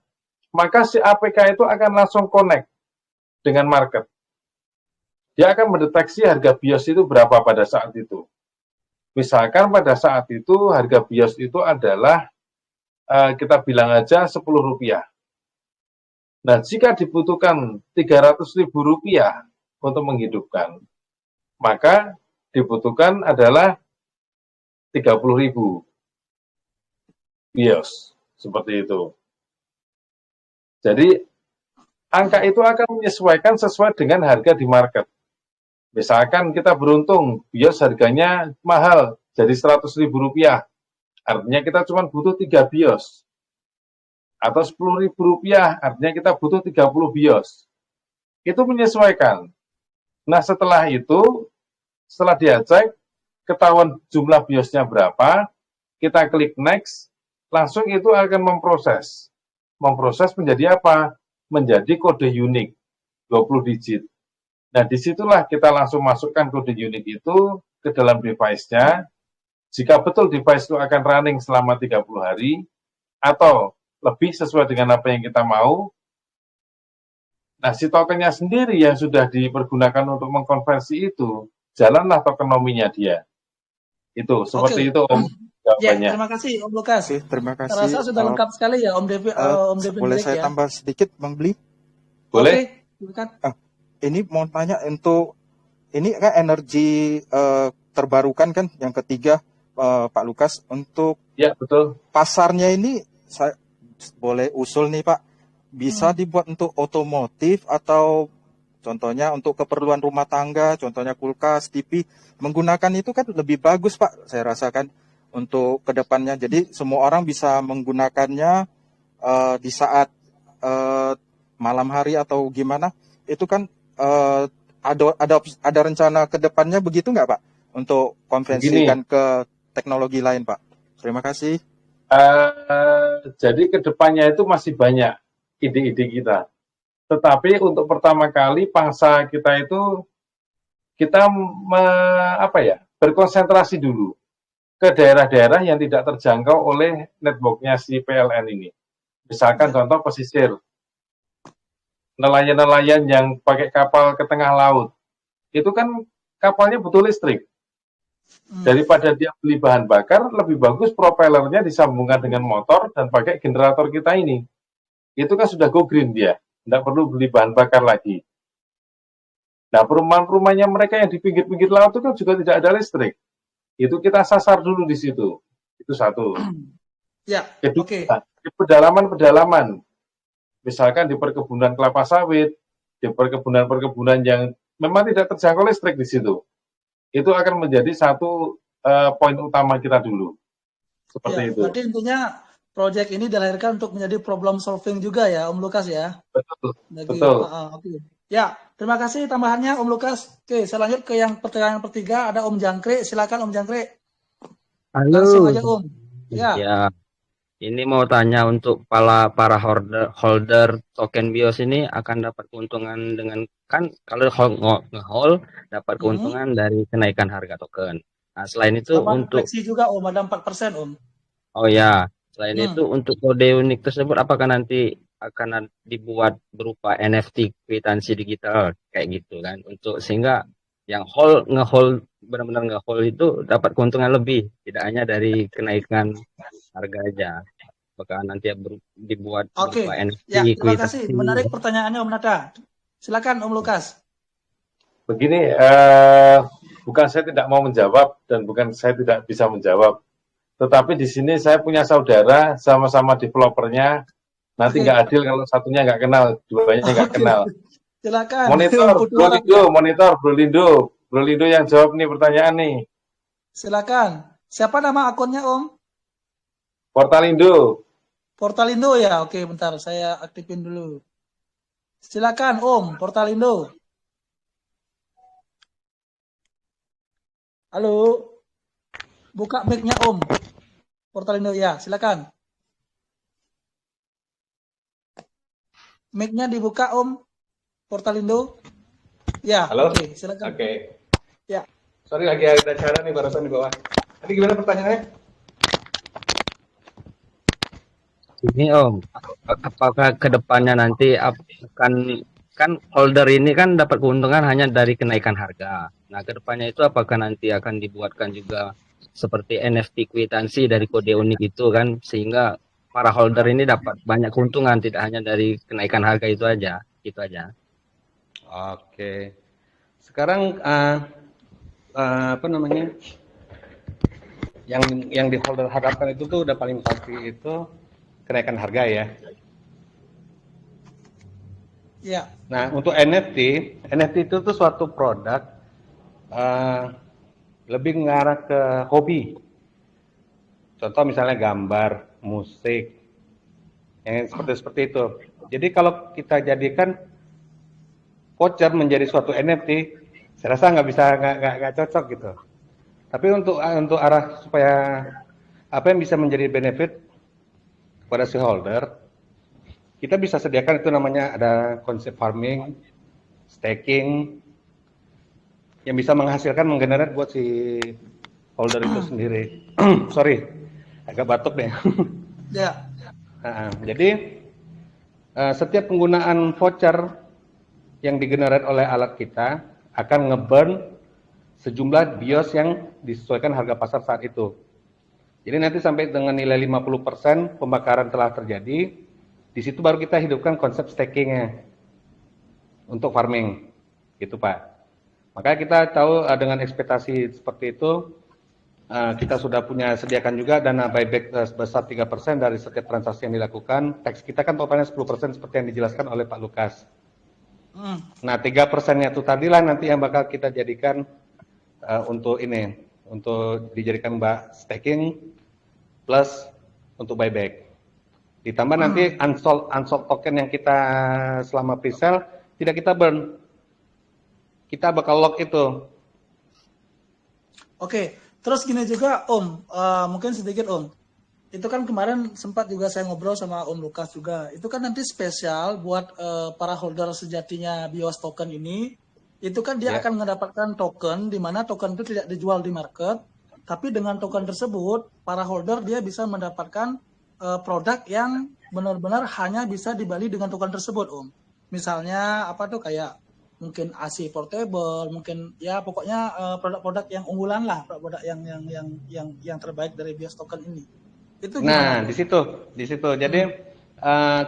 [SPEAKER 2] maka si APK itu akan langsung connect dengan market. Dia akan mendeteksi harga BIOS itu berapa pada saat itu. Misalkan pada saat itu harga BIOS itu adalah kita bilang aja Rp10. Nah, jika dibutuhkan Rp300.000 untuk menghidupkan, maka dibutuhkan adalah 30.000 BIOS, seperti itu. Jadi, angka itu akan menyesuaikan sesuai dengan harga di market. Misalkan kita beruntung, BIOS harganya mahal, jadi Rp100.000. Artinya kita cuma butuh 3 BIOS. Atau Rp10.000, artinya kita butuh 30 BIOS. Itu menyesuaikan. Nah, setelah itu, setelah dia cek, ketahuan jumlah BIOSnya berapa, kita klik next, langsung itu akan memproses. Memproses menjadi apa? Menjadi kode unik, 20 digit. Nah, disitulah kita langsung masukkan kode unik itu ke dalam device-nya. Jika betul device itu akan running selama 30 hari, atau lebih sesuai dengan apa yang kita mau. Nah, si tokennya sendiri yang sudah dipergunakan untuk mengkonversi itu, jalanlah tokenominya dia. Itu, seperti itu Om
[SPEAKER 1] Ya,
[SPEAKER 2] jawabannya.
[SPEAKER 1] terima kasih Om Lukas.
[SPEAKER 5] Oke, terima kasih.
[SPEAKER 1] Saya rasa sudah lengkap sekali ya Om Devin
[SPEAKER 5] Boleh
[SPEAKER 1] Black
[SPEAKER 5] saya
[SPEAKER 1] ya.
[SPEAKER 5] tambah sedikit, Bang Bli?
[SPEAKER 2] Boleh?
[SPEAKER 1] Oke, silakan.
[SPEAKER 5] Ini mau tanya untuk ini kan energi terbarukan kan yang ketiga, Pak Lukas, untuk
[SPEAKER 2] Ya, betul.
[SPEAKER 5] pasarnya ini saya boleh usul nih Pak, bisa dibuat untuk otomotif atau contohnya untuk keperluan rumah tangga, contohnya kulkas, TV, menggunakan itu kan lebih bagus Pak, saya rasakan untuk kedepannya. Jadi semua orang bisa menggunakannya di saat malam hari atau gimana, itu kan ada rencana kedepannya begitu nggak Pak, untuk konversikan ke teknologi lain Pak? Terima kasih.
[SPEAKER 2] Jadi kedepannya itu masih banyak ide-ide kita. Tetapi untuk pertama kali pangsa kita itu kita berkonsentrasi dulu ke daerah-daerah yang tidak terjangkau oleh networknya si PLN ini. Misalkan contoh pesisir, nelayan-nelayan yang pakai kapal ke tengah laut, itu kan kapalnya butuh listrik. Daripada dia beli bahan bakar, lebih bagus propellernya disambungkan dengan motor dan pakai generator kita ini. Itu kan sudah go green dia, tidak perlu beli bahan bakar lagi. Nah, perumahan-perumahannya mereka yang di pinggir-pinggir laut itu kan juga tidak ada listrik. Itu kita sasar dulu di situ. Itu satu.
[SPEAKER 1] Ya,
[SPEAKER 2] Kedua,
[SPEAKER 1] oke.
[SPEAKER 2] di pedalaman-pedalaman. Misalkan di perkebunan kelapa sawit, di perkebunan-perkebunan yang memang tidak terjangkau listrik di situ. Itu akan menjadi satu poin utama kita dulu. Seperti itu.
[SPEAKER 1] Berarti intinya proyek ini dilahirkan untuk menjadi problem solving juga ya Om Lukas ya?
[SPEAKER 2] Betul.
[SPEAKER 1] Oke. Ya, terima kasih tambahannya Om Lukas. Oke, saya lanjut ke yang pertanyaan ketiga, ada Om Jangkrik. Silakan Om Jangkrik.
[SPEAKER 6] Halo.
[SPEAKER 1] Langsung aja Om. Ya.
[SPEAKER 6] Ini mau tanya untuk para holder token BIOS ini akan dapat keuntungan dengan, kan kalau nge-hold dapat keuntungan dari kenaikan harga token. Nah, selain itu untuk
[SPEAKER 1] juga Om, ada 4% Om.
[SPEAKER 6] Oh ya, selain itu untuk kode unik tersebut apakah nanti akan dibuat berupa NFT kwitansi digital kayak gitu kan, untuk sehingga yang nge-hold benar-benar nge-hold itu dapat keuntungan lebih, tidak hanya dari kenaikan harga aja. Apakah nanti dibuat berupa NFT
[SPEAKER 1] ya, terima
[SPEAKER 6] kwitansi.
[SPEAKER 1] kasih. Menarik pertanyaannya Om Nada. Silakan Om Lukas.
[SPEAKER 2] Begini, bukan saya tidak mau menjawab dan bukan saya tidak bisa menjawab. Tetapi di sini saya punya saudara, sama-sama developernya. Nanti nggak adil kalau satunya nggak kenal, duanya nggak kenal.
[SPEAKER 1] Silakan.
[SPEAKER 2] Monitor, Bro Lindo yang jawab nih pertanyaan nih.
[SPEAKER 1] Silakan. Siapa nama akunnya Om? Portalindo ya. Oke, bentar saya aktifin dulu. Silakan Om, Portalindo. Halo. Buka mic-nya Om. Portalindo ya, silakan. Mic-nya dibuka Om. Portalindo. Ya,
[SPEAKER 2] halo.
[SPEAKER 1] Oke, silakan.
[SPEAKER 2] Oke.
[SPEAKER 1] Ya.
[SPEAKER 7] Sorry, lagi ada acara nih barusan di bawah. Tadi gimana pertanyaannya?
[SPEAKER 6] Ini Om, apakah kedepannya nanti akan, kan holder ini kan dapat keuntungan hanya dari kenaikan harga. Nah, kedepannya itu apakah nanti akan dibuatkan juga seperti NFT kwitansi dari kode unik itu kan, sehingga para holder ini dapat banyak keuntungan, tidak hanya dari kenaikan harga itu aja, gitu aja.
[SPEAKER 7] Oke. Sekarang apa namanya? Yang di holder harapkan itu tuh udah paling pasti itu kenaikan harga ya.
[SPEAKER 1] Ya.
[SPEAKER 7] Nah, untuk NFT itu tuh suatu produk lebih mengarah ke hobi. Contoh misalnya gambar, musik, yang seperti itu. Jadi kalau kita jadikan voucher menjadi suatu NFT, saya rasa nggak cocok gitu. Tapi untuk arah supaya apa yang bisa menjadi benefit pada si holder, kita bisa sediakan itu namanya ada konsep farming, staking, yang bisa menghasilkan menggenerate buat si holder itu sendiri. Sorry, agak batuk deh.
[SPEAKER 1] Ya.
[SPEAKER 7] Jadi setiap penggunaan voucher yang digenerate oleh alat kita akan nge-burn sejumlah BIOS yang disesuaikan harga pasar saat itu. Jadi nanti sampai dengan nilai 50% pembakaran telah terjadi, di situ baru kita hidupkan konsep stakingnya untuk farming, gitu Pak. Makanya kita tahu dengan ekspektasi seperti itu, kita sudah punya sediakan juga dana buyback sebesar 3% dari setiap transaksi yang dilakukan. Tax kita kan totalnya 10% seperti yang dijelaskan oleh Pak Lukas. Nah 3%-nya itu tadilah nanti yang bakal kita jadikan untuk dijadikan staking plus untuk buyback. Ditambah nanti unsold token yang kita selama pre-sale tidak kita burn. Kita bakal lock itu.
[SPEAKER 1] Oke, terus gini juga Om, mungkin sedikit Om. Itu kan kemarin sempat juga saya ngobrol sama Om Lukas juga. Itu kan nanti spesial buat para holder sejatinya BIOS token ini. Itu kan dia akan mendapatkan token, di mana token itu tidak dijual di market, tapi dengan token tersebut, para holder dia bisa mendapatkan produk yang benar-benar hanya bisa dibeli dengan token tersebut, Om. Misalnya apa tuh kayak mungkin AC portable, mungkin ya pokoknya produk-produk yang unggulan lah, produk yang terbaik dari BIOS token ini. Itu gimana?
[SPEAKER 7] Nah, di situ. Jadi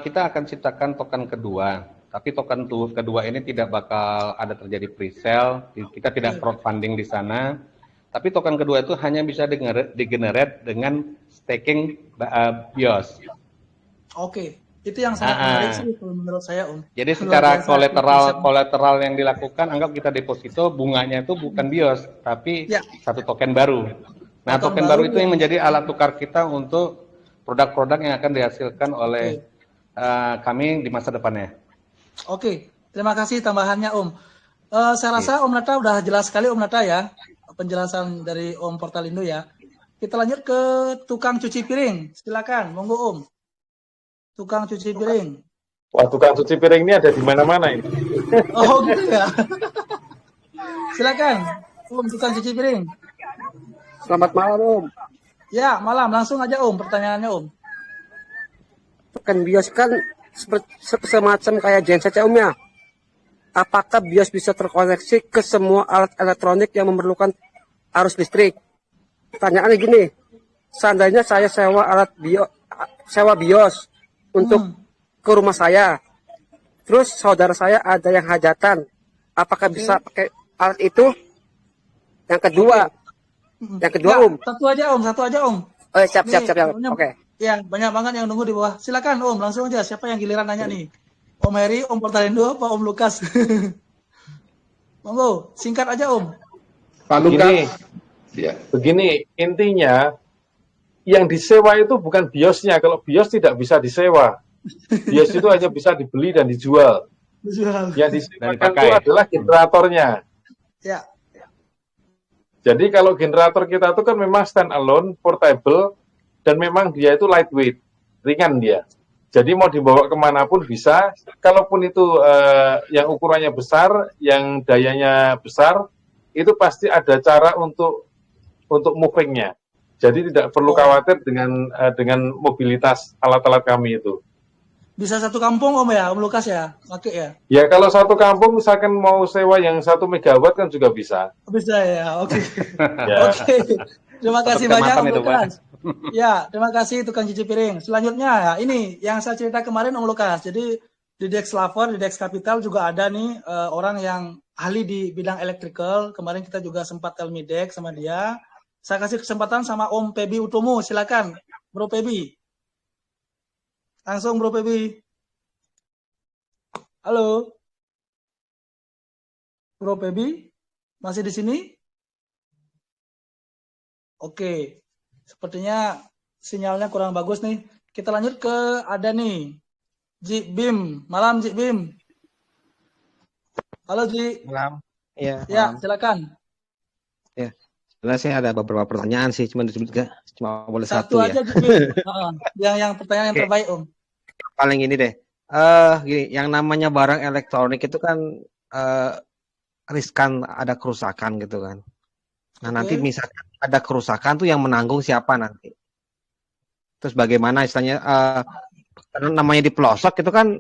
[SPEAKER 7] kita akan ciptakan token kedua. Tapi token kedua ini tidak bakal ada terjadi pre-sale, kita tidak crowdfunding di sana. Tapi token kedua itu hanya bisa digenerate dengan staking BIOS.
[SPEAKER 1] Oke, itu yang sangat menarik sih menurut saya Om.
[SPEAKER 7] Jadi secara kolateral yang dilakukan, anggap kita deposito, bunganya itu bukan BIOS, tapi satu token baru. Nah, token baru itu yang menjadi alat tukar kita untuk produk-produk yang akan dihasilkan oleh kami di masa depannya.
[SPEAKER 1] Oke, terima kasih tambahannya Om. Saya rasa Om Nata udah jelas sekali Om Nata ya, penjelasan dari Om Portalindo ya. Kita lanjut ke tukang cuci piring. Silakan, monggo Om. Tukang cuci piring.
[SPEAKER 2] Wah, tukang cuci piring ini ada di mana-mana ini.
[SPEAKER 1] Oh gitu ya. Silakan, Om tukang cuci piring.
[SPEAKER 8] Selamat malam Om.
[SPEAKER 1] Ya, malam. Langsung aja Om, pertanyaannya Om.
[SPEAKER 8] Token BIOS kan semacam kayak genset ya Om ya. Apakah BIOS bisa terkoneksi ke semua alat elektronik yang memerlukan arus listrik? Pertanyaannya gini, seandainya saya sewa BIOS untuk ke rumah saya, terus saudara saya ada yang hajatan, apakah bisa pakai alat itu? Yang kedua, Om.
[SPEAKER 1] Satu aja Om.
[SPEAKER 8] Oh, siap. Oke.
[SPEAKER 1] Ya, banyak banget yang nunggu di bawah. Silakan Om, langsung aja. Siapa yang giliran nanya nih? Om Heri, Om Portalindo, apa Om Lukas? Monggo, singkat aja Om.
[SPEAKER 3] Pak Lukas.
[SPEAKER 2] Begini, intinya yang disewa itu bukan BIOS-nya. Kalau BIOS tidak bisa disewa. BIOS itu hanya bisa dibeli dan dijual. Yang disewakan itu adalah generatornya.
[SPEAKER 1] Ya.
[SPEAKER 2] Jadi kalau generator kita itu kan memang stand alone, portable, dan memang dia itu lightweight, ringan dia. Jadi mau dibawa kemanapun bisa, kalaupun itu yang ukurannya besar, yang dayanya besar, itu pasti ada cara untuk movingnya. Jadi tidak perlu khawatir dengan mobilitas alat-alat kami itu.
[SPEAKER 1] Bisa satu kampung Om ya, Om Lukas ya, pakai ya?
[SPEAKER 2] Ya kalau satu kampung misalkan mau sewa yang 1 megawatt kan juga bisa.
[SPEAKER 1] Bisa ya, oke.
[SPEAKER 2] Ya.
[SPEAKER 1] Oke, terima kasih
[SPEAKER 7] Satu
[SPEAKER 1] banyak
[SPEAKER 7] kecamatan
[SPEAKER 1] Om
[SPEAKER 7] itu, Pak.
[SPEAKER 1] Lukas. Ya, terima kasih tukang cuci piring. Selanjutnya ya, ini yang saya cerita kemarin Om Lukas. Jadi di Dex Lover, di Dex Capital juga ada nih orang yang ahli di bidang electrical. Kemarin kita juga sempat telmi Dex sama dia. Saya kasih kesempatan sama Om Pebi Utomo, silakan Bro Pebi. Langsung Bro Pebi. Halo. Bro Pebi, masih di sini? Oke. Sepertinya sinyalnya kurang bagus nih. Kita lanjut ke ada nih. Ji Bim. Malam Ji Bim. Halo Ji.
[SPEAKER 9] Malam. Iya,
[SPEAKER 1] Ya,
[SPEAKER 9] malam.
[SPEAKER 1] silakan.
[SPEAKER 9] Ya. Sebenarnya saya ada beberapa pertanyaan sih, cuma boleh
[SPEAKER 1] Satu
[SPEAKER 9] satu
[SPEAKER 1] aja
[SPEAKER 9] ya.
[SPEAKER 1] Ji Bim. Yang pertanyaan yang
[SPEAKER 9] Oke.
[SPEAKER 1] terbaik Om.
[SPEAKER 9] Paling ini deh. Gini, yang namanya barang elektronik itu kan riskan ada kerusakan gitu kan. Nah, nanti
[SPEAKER 1] Oke.
[SPEAKER 9] misalkan ada kerusakan tuh yang menanggung siapa nanti? Terus bagaimana istilahnya karena namanya di pelosok itu kan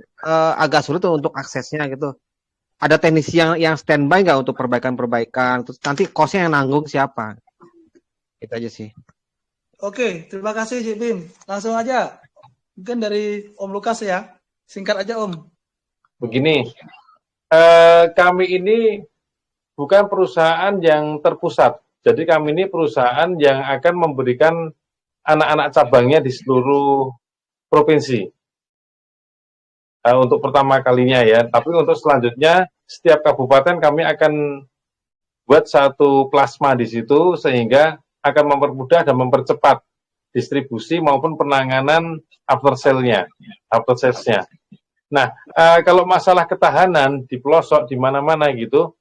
[SPEAKER 9] agak sulit tuh untuk aksesnya gitu. Ada teknisi yang standby nggak untuk perbaikan-perbaikan? Terus nanti cost-nya yang nanggung siapa? Itu aja sih.
[SPEAKER 1] Oke, terima kasih Ji Bim. Langsung aja. Mungkin dari Om Lukas ya. Singkat aja Om.
[SPEAKER 2] Begini, kami ini bukan perusahaan yang terpusat. Jadi kami ini perusahaan yang akan memberikan anak-anak cabangnya di seluruh provinsi. Untuk pertama kalinya ya, tapi untuk selanjutnya setiap kabupaten kami akan buat satu plasma di situ sehingga akan mempermudah dan mempercepat distribusi maupun penanganan after sales-nya. Nah, kalau masalah ketahanan di pelosok di mana-mana gitu,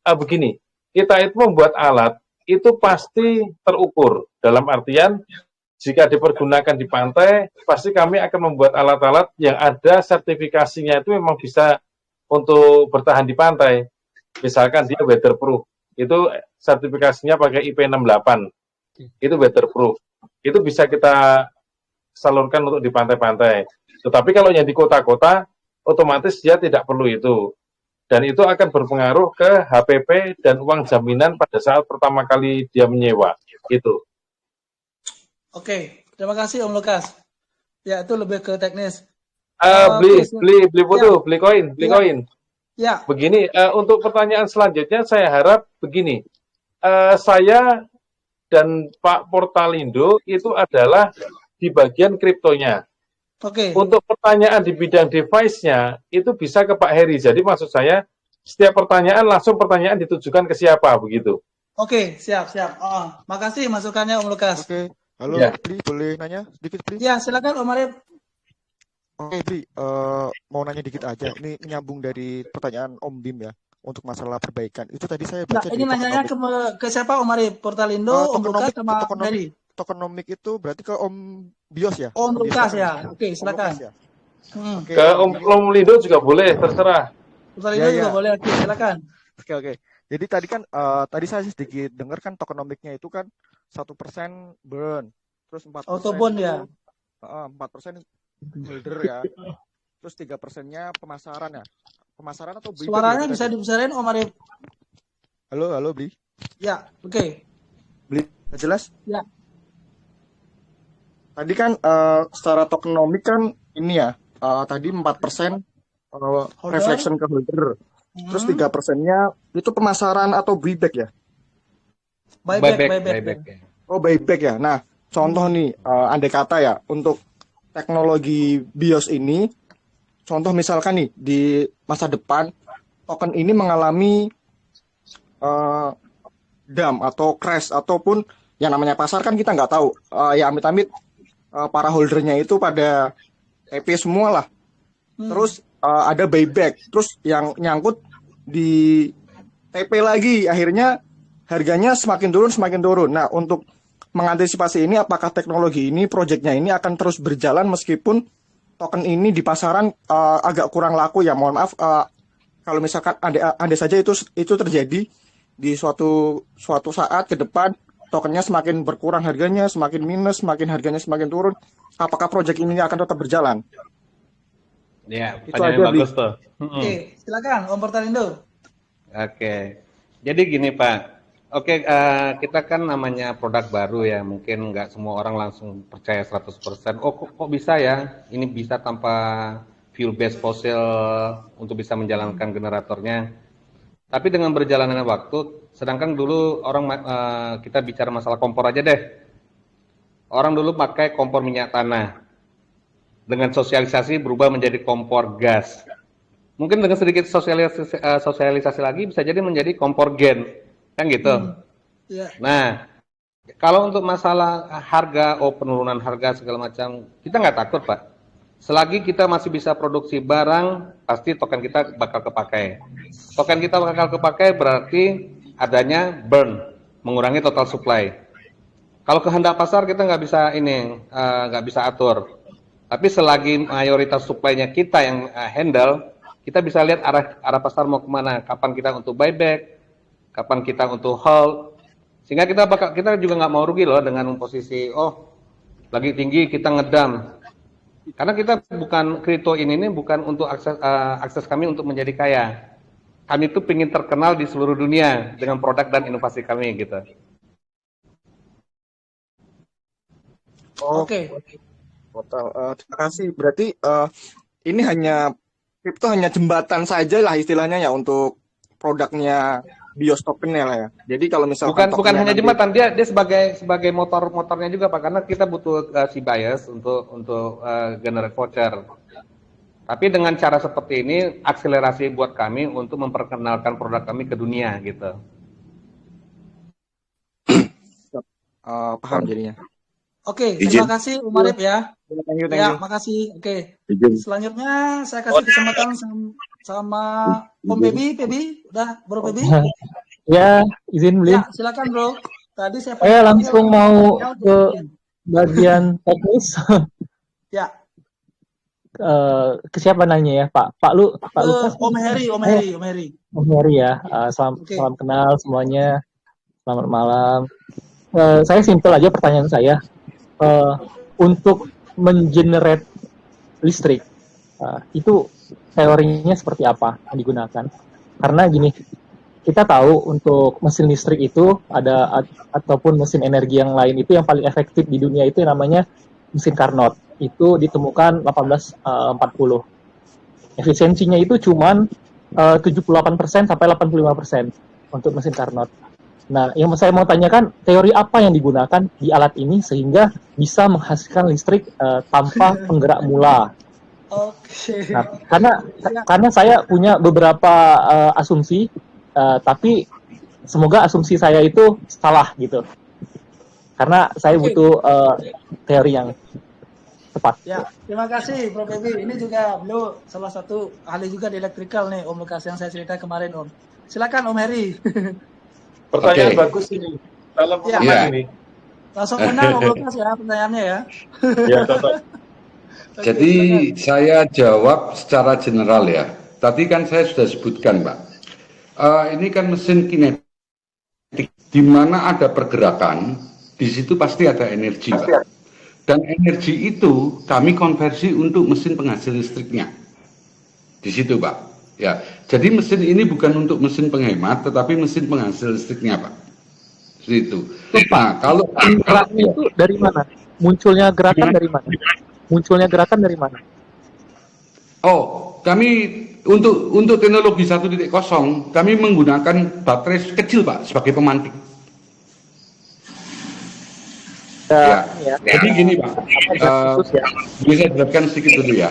[SPEAKER 2] begini, kita itu membuat alat itu pasti terukur dalam artian jika dipergunakan di pantai, pasti kami akan membuat alat-alat yang ada sertifikasinya itu memang bisa untuk bertahan di pantai. Misalkan dia weatherproof, itu sertifikasinya pakai IP68, itu weatherproof. Itu bisa kita salurkan untuk di pantai-pantai. Tetapi kalau yang di kota-kota, otomatis dia tidak perlu itu. Dan itu akan berpengaruh ke HPP dan uang jaminan pada saat pertama kali dia menyewa. Gitu.
[SPEAKER 1] Oke, terima kasih Om Lukas. Ya, itu lebih ke teknis.
[SPEAKER 2] Beli koin.
[SPEAKER 1] Ya.
[SPEAKER 2] Begini, untuk pertanyaan selanjutnya saya harap begini. Saya dan Pak Portalindo itu adalah di bagian kriptonya.
[SPEAKER 1] Oke.
[SPEAKER 2] Untuk pertanyaan di bidang device-nya itu bisa ke Pak Heri. Jadi maksud saya setiap pertanyaan langsung pertanyaan ditujukan ke siapa begitu.
[SPEAKER 1] Oke, siap. Makasih masukannya Om Lukas.
[SPEAKER 5] Oke. Halo,
[SPEAKER 2] Ya.
[SPEAKER 5] Bli, boleh nanya sedikit, Bli?
[SPEAKER 1] Ya, silakan Om Arif.
[SPEAKER 5] Oke, Bli, mau nanya dikit aja. Ini menyambung dari pertanyaan Om Bim ya, untuk masalah perbaikan. Itu tadi saya
[SPEAKER 1] Nah,
[SPEAKER 5] baca
[SPEAKER 1] ini
[SPEAKER 5] di
[SPEAKER 1] nanyanya ke siapa Om Arif? Portalindo, Om Lukas sama Heri?
[SPEAKER 5] Tokenomik itu berarti ke Om Bios ya?
[SPEAKER 1] Om Lukas ya. Oke,
[SPEAKER 5] Om
[SPEAKER 1] silakan.
[SPEAKER 5] Lukas ya? Oke,
[SPEAKER 2] Ke Om Lindo juga boleh, terserah.
[SPEAKER 1] Portalindo juga boleh. Oke, silakan.
[SPEAKER 5] Oke. Jadi tadi kan, tadi saya sedikit dengar kan tokenomiknya itu kan 1% burn, terus 4%
[SPEAKER 1] Autobond ya.
[SPEAKER 5] 4% holder ya, terus 3%-nya pemasaran ya. Pemasaran atau buyback
[SPEAKER 1] Suaranya
[SPEAKER 5] ya,
[SPEAKER 1] bisa dibesarin Om Arif.
[SPEAKER 5] Halo, Bli.
[SPEAKER 1] Ya, oke.
[SPEAKER 5] Bli, jelas?
[SPEAKER 1] Ya.
[SPEAKER 5] Tadi kan secara tokenomik kan ini ya, tadi 4% reflection ke holder. Terus 3%-nya itu pemasaran atau buyback ya?
[SPEAKER 1] Buyback.
[SPEAKER 5] Oh, buyback ya. Nah, contoh nih, andai kata ya, untuk teknologi BIOS ini, contoh misalkan nih, di masa depan, token ini mengalami dump atau crash, ataupun yang namanya pasar kan kita nggak tahu. Ya amit-amit, para holdernya itu pada TP semua lah. Terus ada buyback, terus yang nyangkut di TP lagi, akhirnya harganya semakin turun. Nah, untuk mengantisipasi ini, apakah teknologi ini, proyeknya ini akan terus berjalan meskipun token ini di pasaran agak kurang laku ya? Mohon maaf, kalau misalkan andai saja itu terjadi
[SPEAKER 10] di suatu saat ke depan tokennya semakin berkurang harganya, semakin minus, semakin harganya semakin turun, apakah proyek ini akan tetap berjalan?
[SPEAKER 7] Ya,
[SPEAKER 10] Itu
[SPEAKER 7] pertanyaan
[SPEAKER 10] aja,
[SPEAKER 7] bagus
[SPEAKER 10] Bi.
[SPEAKER 7] tuh.
[SPEAKER 1] Oke, silakan Om Pertanindo.
[SPEAKER 7] Oke, jadi gini Pak. Oke, kita kan namanya produk baru ya, mungkin nggak semua orang langsung percaya 100%. Oh, kok bisa ya? Ini bisa tanpa fuel base fossil untuk bisa menjalankan generatornya. Tapi dengan berjalannya waktu, sedangkan dulu orang kita bicara masalah kompor aja deh. Orang dulu pakai kompor minyak tanah. Dengan sosialisasi berubah menjadi kompor gas. Mungkin dengan sedikit sosialisasi lagi bisa jadi menjadi kompor gen. Kan gitu.
[SPEAKER 1] Yeah.
[SPEAKER 7] Nah, kalau untuk masalah harga, penurunan harga segala macam, kita nggak takut Pak. Selagi kita masih bisa produksi barang, pasti token kita bakal kepakai. Token kita bakal kepakai berarti adanya burn, mengurangi total supply. Kalau kehendak pasar kita nggak bisa atur. Tapi selagi mayoritas supply-nya kita yang handle, kita bisa lihat arah pasar mau kemana, kapan kita untuk buyback, kapan kita untuk hold, sehingga kita juga nggak mau rugi loh dengan posisi lagi tinggi kita ngedam, karena kita bukan kripto ini bukan untuk akses kami untuk menjadi kaya, kami itu ingin terkenal di seluruh dunia dengan produk dan inovasi kami gitu.
[SPEAKER 10] Oke. Terima kasih. Berarti ini kripto hanya jembatan saja lah istilahnya ya untuk produknya BIOS tokennya lah ya. Jadi kalau misalkan
[SPEAKER 7] bukan hanya jembatan, dia sebagai motornya juga Pak, karena kita butuh si bias untuk generate voucher. Tapi dengan cara seperti ini akselerasi buat kami untuk memperkenalkan produk kami ke dunia gitu.
[SPEAKER 10] Paham jadinya.
[SPEAKER 1] Oke, terima kasih Om Arif ya.
[SPEAKER 10] Thank you.
[SPEAKER 1] Ya, makasih. Oke. Selanjutnya saya kasih kesempatan sama Om Pebi. Udah, Bro Pebi?
[SPEAKER 11] Ya, izin beli.
[SPEAKER 1] Ya, silakan Bro. Tadi saya
[SPEAKER 11] langsung mau ke bagian teknis.
[SPEAKER 1] Ya.
[SPEAKER 11] Ke siapa nanya ya, Pak Lukas?
[SPEAKER 1] Om Heri
[SPEAKER 11] ya. Salam kenal semuanya. Selamat malam. Saya simpel aja pertanyaan saya. Untuk mengenerate listrik, itu teorinya seperti apa yang digunakan? Karena gini, kita tahu untuk mesin listrik itu ataupun mesin energi yang lain itu yang paling efektif di dunia itu namanya mesin Carnot. Itu ditemukan 1840. Efisiensinya itu cuman 78% sampai 85% untuk mesin Carnot. Nah, yang saya mau tanyakan, teori apa yang digunakan di alat ini sehingga bisa menghasilkan listrik tanpa penggerak mula?
[SPEAKER 1] Oke.
[SPEAKER 11] Nah, karena saya punya beberapa asumsi, tapi semoga asumsi saya itu salah gitu. Karena saya butuh teori yang tepat.
[SPEAKER 1] Ya, terima kasih Bro Pebi. Ini juga beliau salah satu ahli juga di elektrikal nih, Om Lukas yang saya cerita kemarin Om. Silakan Om Heri.
[SPEAKER 2] Pertanyaan bagus ini. Salam ini.
[SPEAKER 1] Langsung menang Om Lukas ya pertanyaannya ya.
[SPEAKER 2] Ya, tetap.
[SPEAKER 3] Jadi saya jawab secara general ya. Tadi kan saya sudah sebutkan Pak. Ini kan mesin kinetik, di mana ada pergerakan, di situ pasti ada energi Pak. Dan energi itu kami konversi untuk mesin penghasil listriknya. Di situ Pak. Ya, jadi mesin ini bukan untuk mesin penghemat, tetapi mesin penghasil listriknya, Pak. Seperti itu.
[SPEAKER 11] Nah, kalau geraknya itu dari mana? Munculnya gerakan dari mana?
[SPEAKER 3] Oh, kami untuk teknologi 1.0 kami menggunakan baterai kecil, Pak, sebagai pemantik. Ya. Jadi gini, Pak. Bisa jelaskan sedikit dulu ya.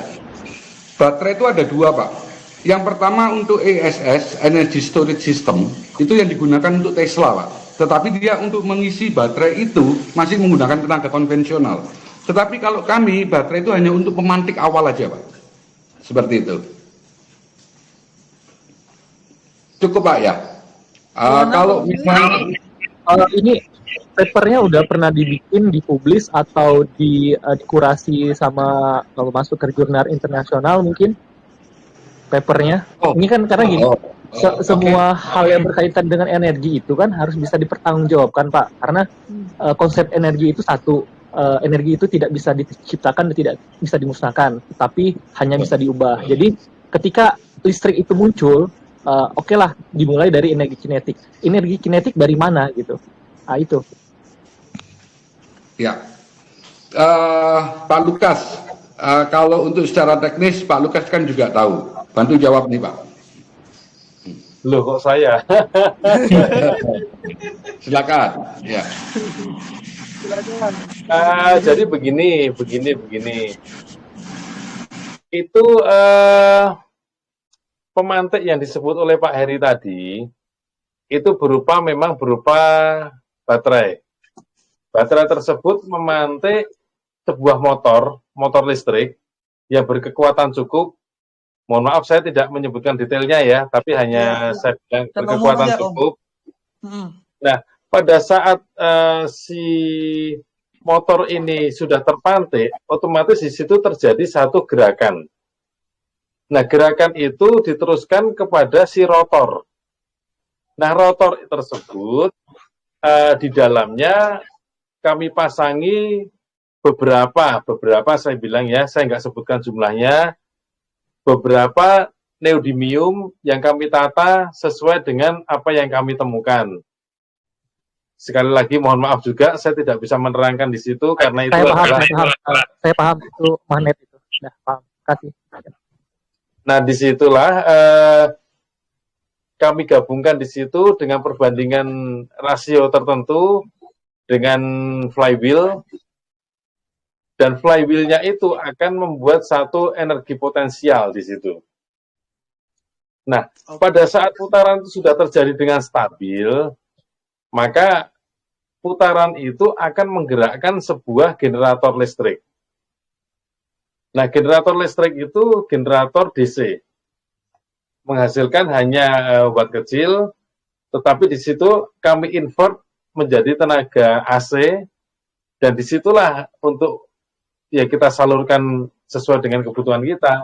[SPEAKER 3] Baterai itu ada dua, Pak. Yang pertama untuk ESS, Energy Storage System, itu yang digunakan untuk Tesla, Pak. Tetapi dia untuk mengisi baterai itu masih menggunakan tenaga konvensional. Tetapi kalau kami, baterai itu hanya untuk pemantik awal aja, Pak. Seperti itu. Cukup, Pak, ya? Kalau misalnya...
[SPEAKER 11] ini papernya udah pernah dibikin, dipublis, atau dikurasi sama kalau masuk ke jurnal internasional mungkin? Papernya. Ini kan karena gini, semua hal yang berkaitan dengan energi itu kan harus bisa dipertanggungjawabkan, Pak. Karena konsep energi itu satu, energi itu tidak bisa diciptakan dan tidak bisa dimusnahkan, tapi hanya bisa diubah. Jadi ketika listrik itu muncul, oke lah dimulai dari energi kinetik. Energi kinetik dari mana gitu? Nah, itu.
[SPEAKER 3] Ya, Pak Lukas, kalau untuk secara teknis Pak Lukas kan juga tahu. Bantu jawab nih Pak.
[SPEAKER 2] Loh kok saya?
[SPEAKER 3] Silakan. Ya.
[SPEAKER 2] Jadi begini. Itu pemantik yang disebut oleh Pak Heri tadi, itu memang berupa baterai. Baterai tersebut memantik sebuah motor listrik yang berkekuatan cukup. Mohon maaf saya tidak menyebutkan detailnya ya, tapi hanya saya bilang berkekuatan cukup. Nah, pada saat si motor ini sudah terpantik, otomatis di situ terjadi satu gerakan. Nah, gerakan itu diteruskan kepada si rotor. Nah, rotor tersebut di dalamnya kami pasangi beberapa saya bilang ya, saya nggak sebutkan jumlahnya, beberapa neodymium yang kami tata sesuai dengan apa yang kami temukan. Sekali lagi mohon maaf juga saya tidak bisa menerangkan di situ karena itu
[SPEAKER 11] saya paham itu magnet itu. Nah, paham. Kasih.
[SPEAKER 2] Nah, disitulah kami gabungkan di situ dengan perbandingan rasio tertentu dengan flywheel. Dan flywheel-nya itu akan membuat satu energi potensial di situ. Nah, pada saat putaran itu sudah terjadi dengan stabil, maka putaran itu akan menggerakkan sebuah generator listrik. Nah, generator listrik itu generator DC. Menghasilkan hanya watt kecil, tetapi di situ kami invert menjadi tenaga AC, dan disitulah untuk ya kita salurkan sesuai dengan kebutuhan kita.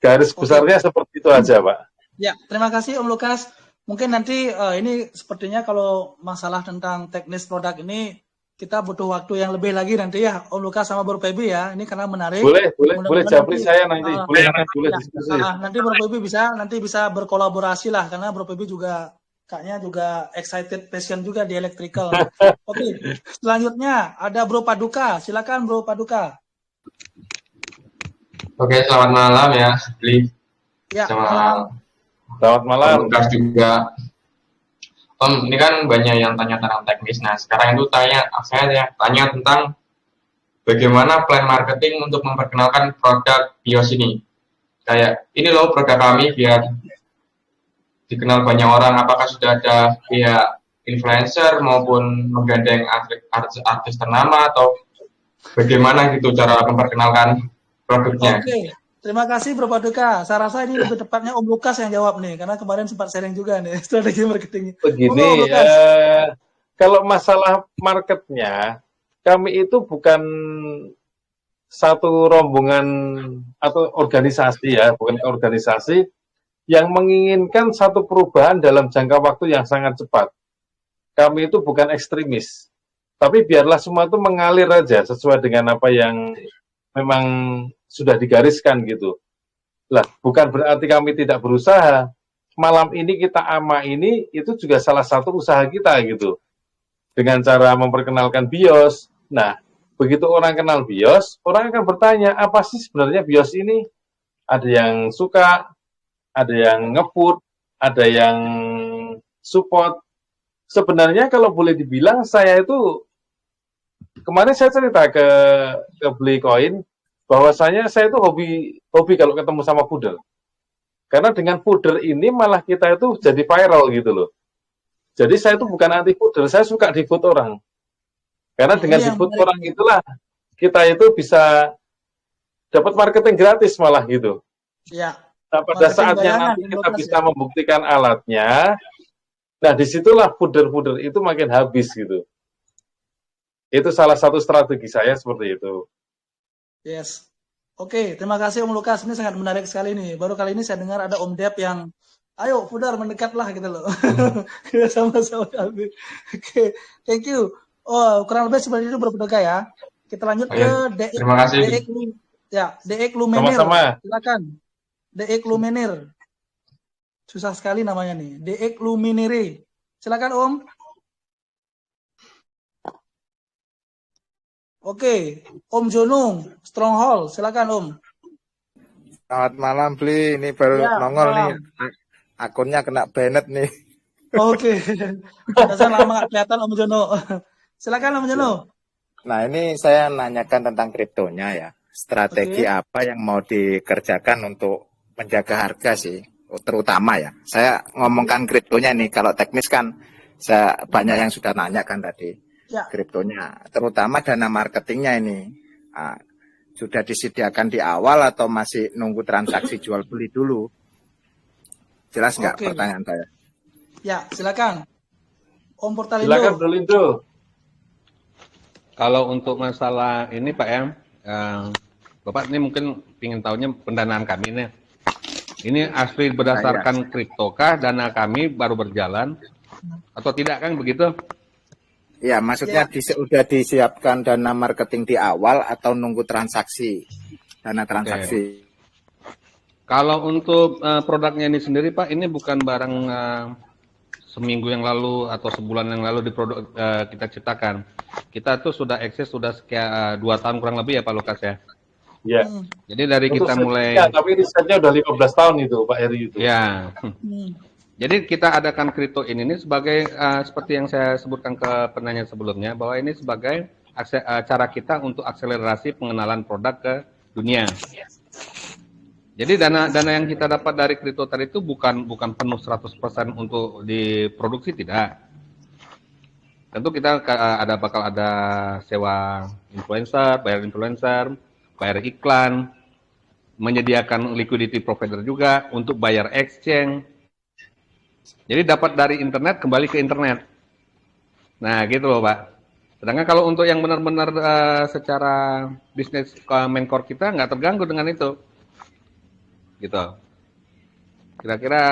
[SPEAKER 2] Garis besarnya seperti itu aja, Pak.
[SPEAKER 1] Ya, terima kasih Om Lukas. Mungkin nanti ini sepertinya kalau masalah tentang teknis produk ini kita butuh waktu yang lebih lagi nanti ya Om Lukas sama Bro Febi ya. Ini karena menarik.
[SPEAKER 2] Boleh japri saya nanti. Boleh diskusi.
[SPEAKER 1] Nanti Bro Febi bisa berkolaborasi lah karena Bro Febi juga kayaknya juga excited passion juga di electrical. Oke, selanjutnya ada Bro Paduka. Silakan Bro Paduka.
[SPEAKER 12] Oke, selamat malam ya, Bli.
[SPEAKER 1] Ya, selamat
[SPEAKER 2] malam.
[SPEAKER 12] Om Lukas juga. Om, ini kan banyak yang tanya tentang teknis. Nah, sekarang itu saya tanya tentang bagaimana plan marketing untuk memperkenalkan produk BIOS ini. Kayak, ini loh produk kami biar dikenal banyak orang, apakah sudah ada pihak influencer maupun menggandeng artis ternama atau bagaimana gitu cara memperkenalkan produknya.
[SPEAKER 1] Oke, terima kasih Bro Paduka. Saya rasa ini lebih tepatnya Om Lukas yang jawab nih, karena kemarin sempat sharing juga nih strategi marketing.
[SPEAKER 2] Begini, kalau masalah marketnya, kami itu bukan satu rombongan atau organisasi ya, bukan organisasi yang menginginkan satu perubahan dalam jangka waktu yang sangat cepat. Kami itu bukan ekstremis, tapi biarlah semua itu mengalir aja sesuai dengan apa yang memang sudah digariskan gitu. Lah, bukan berarti kami tidak berusaha. Malam ini kita ama ini itu juga salah satu usaha kita gitu. Dengan cara memperkenalkan BIOS. Nah, begitu orang kenal BIOS, orang akan bertanya, apa sih sebenarnya BIOS ini? Ada yang suka, ada yang nge-put, ada yang support. Sebenarnya kalau boleh dibilang saya itu, kemarin saya cerita ke Beli Koin, bahwasanya saya itu hobi kalau ketemu sama pudel. Karena dengan pudel ini malah kita itu jadi viral gitu loh. Jadi saya itu bukan anti pudel, saya suka di-vote orang. Karena dengan di-vote orang itulah kita itu bisa dapat marketing gratis malah gitu.
[SPEAKER 1] Iya.
[SPEAKER 2] Nah, pada saatnya nanti kita bisa membuktikan alatnya, nah disitulah pudel-pudel itu makin habis gitu. Itu salah satu strategi saya seperti itu.
[SPEAKER 1] Yes. Oke, terima kasih Om Lukas. Ini sangat menarik sekali nih. Baru kali ini saya dengar ada Om Dep yang Ayo, Fudar mendekatlah gitu loh. Kita sama-sama ambil. Oke, thank you. Oh, kurang lebih seperti itu berpedeka ya. Kita lanjut ke DX.
[SPEAKER 12] Terima kasih.
[SPEAKER 1] DX Lumenir.
[SPEAKER 2] Sama-sama.
[SPEAKER 1] Silakan. DX Lumenir. Susah sekali namanya nih. DX Luminire. Silakan Om. Oke, Om Jono, Stronghold. Silakan Om.
[SPEAKER 13] Selamat malam, Bli. Ini baru
[SPEAKER 1] Ya,
[SPEAKER 13] nongol nih.
[SPEAKER 1] malam.
[SPEAKER 13] Akunnya kena banned nih.
[SPEAKER 1] Oke. Pantesan lama nggak kelihatan Om Jono. Silakan Om Jono.
[SPEAKER 13] Nah, ini saya nanyakan tentang kriptonya ya. Strategi
[SPEAKER 1] Oke.
[SPEAKER 13] apa yang mau dikerjakan untuk menjaga harga sih, terutama ya. Saya ngomongkan kriptonya nih. Kalau teknis kan saya banyak yang sudah nanya kan tadi.
[SPEAKER 1] Ya.
[SPEAKER 13] Kriptonya, terutama dana marketingnya ini. Nah, sudah disediakan di awal atau masih nunggu transaksi jual beli dulu? Jelas nggak
[SPEAKER 1] Oke.
[SPEAKER 13] pertanyaan saya?
[SPEAKER 1] Ya, silakan. Om Portalindo.
[SPEAKER 2] Silakan Dolindo.
[SPEAKER 7] Kalau untuk masalah ini Pak M, Bapak ini mungkin ingin tahunya pendanaan kami nih. Ini asli berdasarkan kriptokah, dana kami baru berjalan atau tidak kan begitu?
[SPEAKER 13] Ya, maksudnya sudah disiapkan dana marketing di awal atau nunggu transaksi, dana transaksi?
[SPEAKER 7] Kalau untuk produknya ini sendiri Pak, ini bukan barang seminggu yang lalu atau sebulan yang lalu di produk kita ciptakan. Kita tuh sudah eksis sudah sekian 2 tahun kurang lebih ya Pak Lukas ya.
[SPEAKER 2] Ya.
[SPEAKER 7] Jadi dari
[SPEAKER 2] Untuk
[SPEAKER 7] kita mulai.
[SPEAKER 2] ya, tapi risetnya udah 15 tahun itu Pak Heri itu.
[SPEAKER 7] Ya. Jadi kita adakan kripto ini sebagai seperti yang saya sebutkan ke penanya sebelumnya bahwa ini sebagai cara kita untuk akselerasi pengenalan produk ke dunia. Jadi dana yang kita dapat dari kripto tadi itu bukan penuh 100% untuk diproduksi, tidak. Tentu kita bakal ada sewa influencer, bayar iklan, menyediakan liquidity provider juga untuk bayar exchange. Jadi dapat dari internet kembali ke internet. Nah, gitu loh, Pak. Sedangkan kalau untuk yang benar-benar secara bisnis main core kita nggak terganggu dengan itu. Gitu. Kira-kira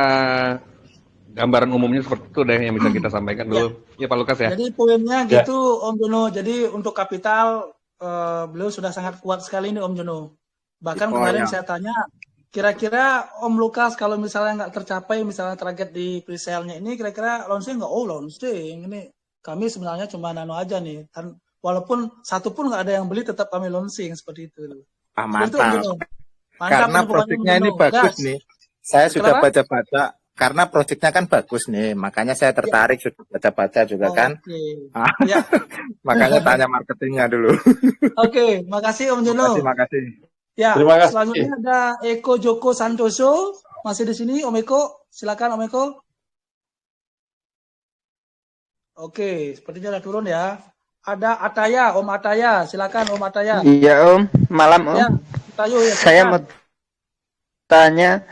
[SPEAKER 7] gambaran umumnya seperti itu deh yang bisa kita sampaikan dulu. Ya, Pak Lukas ya.
[SPEAKER 1] Jadi poinnya gitu Om Jono. Jadi untuk kapital beliau sudah sangat kuat sekali nih Om Jono. Bahkan kemarin saya tanya, kira-kira Om Lukas kalau misalnya nggak tercapai misalnya target di pre-sale-nya ini kira-kira launching nggak? Oh launching ini kami sebenarnya cuma nano aja nih. Dan walaupun satu pun nggak ada yang beli tetap kami launching seperti itu.
[SPEAKER 13] Mantap. Karena proyeknya ini bagus nih. Saya sudah baca-baca. Karena proyeknya kan bagus nih. Makanya saya tertarik sudah baca-baca juga kan.
[SPEAKER 1] Ya.
[SPEAKER 13] Makanya tanya marketingnya dulu.
[SPEAKER 1] Oke, makasih Om Jono.
[SPEAKER 13] Terima kasih.
[SPEAKER 1] Ya,
[SPEAKER 2] terima kasih.
[SPEAKER 1] Selanjutnya ada Eko Joko Santoso. Masih di sini Om Eko. Silakan Om Eko. Oke, sepertinya udah turun ya. Ada Ataya, Om Ataya. Silakan Om Ataya.
[SPEAKER 14] Iya Om, malam Om.
[SPEAKER 1] Ya, Tayo, ya,
[SPEAKER 14] saya mau tanya,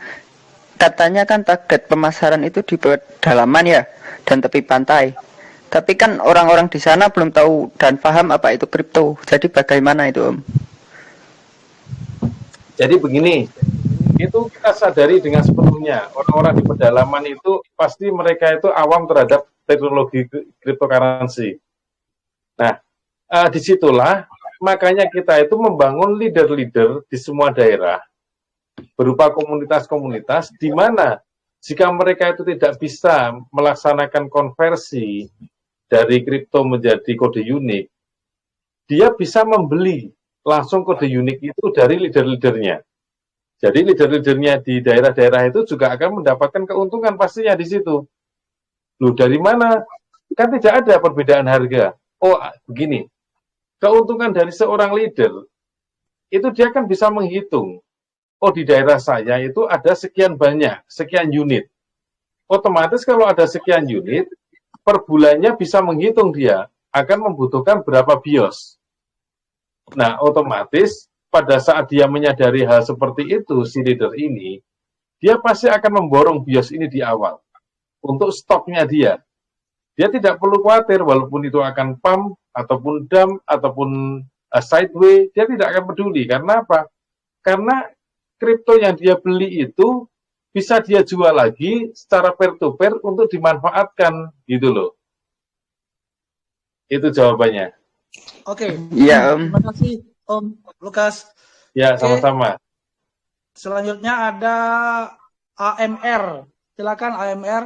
[SPEAKER 14] katanya kan target pemasaran itu di pedalaman ya, dan tepi pantai. Tapi kan orang-orang di sana belum tahu dan paham apa itu kripto. Jadi bagaimana itu Om?
[SPEAKER 2] Jadi begini, itu kita sadari dengan sepenuhnya. Orang-orang di pedalaman itu pasti mereka itu awam terhadap teknologi cryptocurrency. Nah, disitulah makanya kita itu membangun leader-leader di semua daerah berupa komunitas-komunitas di mana jika mereka itu tidak bisa melaksanakan konversi dari kripto menjadi kode unik, dia bisa membeli langsung kode unik itu dari leader-leadernya. Jadi leader-leadernya di daerah-daerah itu juga akan mendapatkan keuntungan pastinya di situ. Loh, dari mana? Kan tidak ada perbedaan harga. Oh, begini. Keuntungan dari seorang leader, itu dia kan bisa menghitung, oh di daerah saya itu ada sekian banyak, sekian unit. Otomatis kalau ada sekian unit, per bulannya bisa menghitung dia akan membutuhkan berapa BIOS. Nah, otomatis pada saat dia menyadari hal seperti itu, si leader ini, dia pasti akan memborong BIOS ini di awal untuk stoknya dia. Dia tidak perlu khawatir walaupun itu akan pump, ataupun dump, ataupun sideway, dia tidak akan peduli. Karena apa? Karena kripto yang dia beli itu bisa dia jual lagi secara peer to peer untuk dimanfaatkan gitu loh. Itu jawabannya.
[SPEAKER 1] Oke.
[SPEAKER 14] Iya,
[SPEAKER 1] Terima kasih Om Lukas.
[SPEAKER 2] Ya,
[SPEAKER 1] Oke.
[SPEAKER 2] sama-sama.
[SPEAKER 1] Selanjutnya ada AMR. Silakan AMR.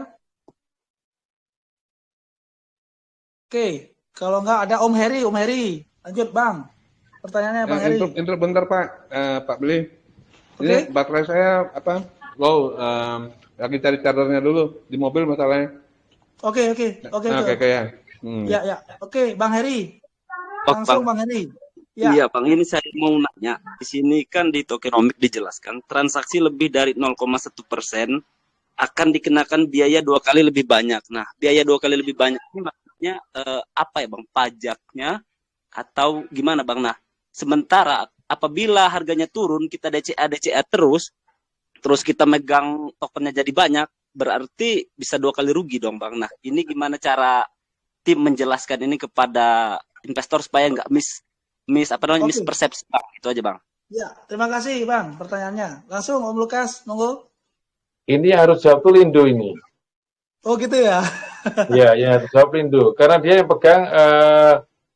[SPEAKER 1] Oke, kalau enggak ada Om Heri. Om Heri, lanjut Bang. Pertanyaannya Bang Heri.
[SPEAKER 7] Intro bentar Pak, Pak Beli. Ini baterai saya low, lagi cari chargernya dulu di mobil masalahnya.
[SPEAKER 1] Oke ya. Ya. Oke, Bang Heri. Langsung Bang Heri. Ya.
[SPEAKER 15] Iya, Bang, ini saya mau nanya. Di sini kan di tokenomics dijelaskan transaksi lebih dari 0,1% akan dikenakan biaya 2 kali lebih banyak. Nah, biaya 2 kali lebih banyak ini maksudnya apa ya, Bang? Pajaknya atau gimana, Bang? Nah, sementara apabila harganya turun, kita DCA terus kita megang tokennya jadi banyak, berarti bisa 2 kali rugi dong, Bang. Nah, ini gimana cara tim menjelaskan ini kepada investor supaya nggak mispersepsi, Bang? Itu aja, Bang.
[SPEAKER 1] Ya, terima kasih, Bang, pertanyaannya. Langsung Om Lukas, monggo.
[SPEAKER 2] Ini harus jawab Lindo ini.
[SPEAKER 1] Oh, gitu ya.
[SPEAKER 2] Iya, harus jawab Lindo. Karena dia yang pegang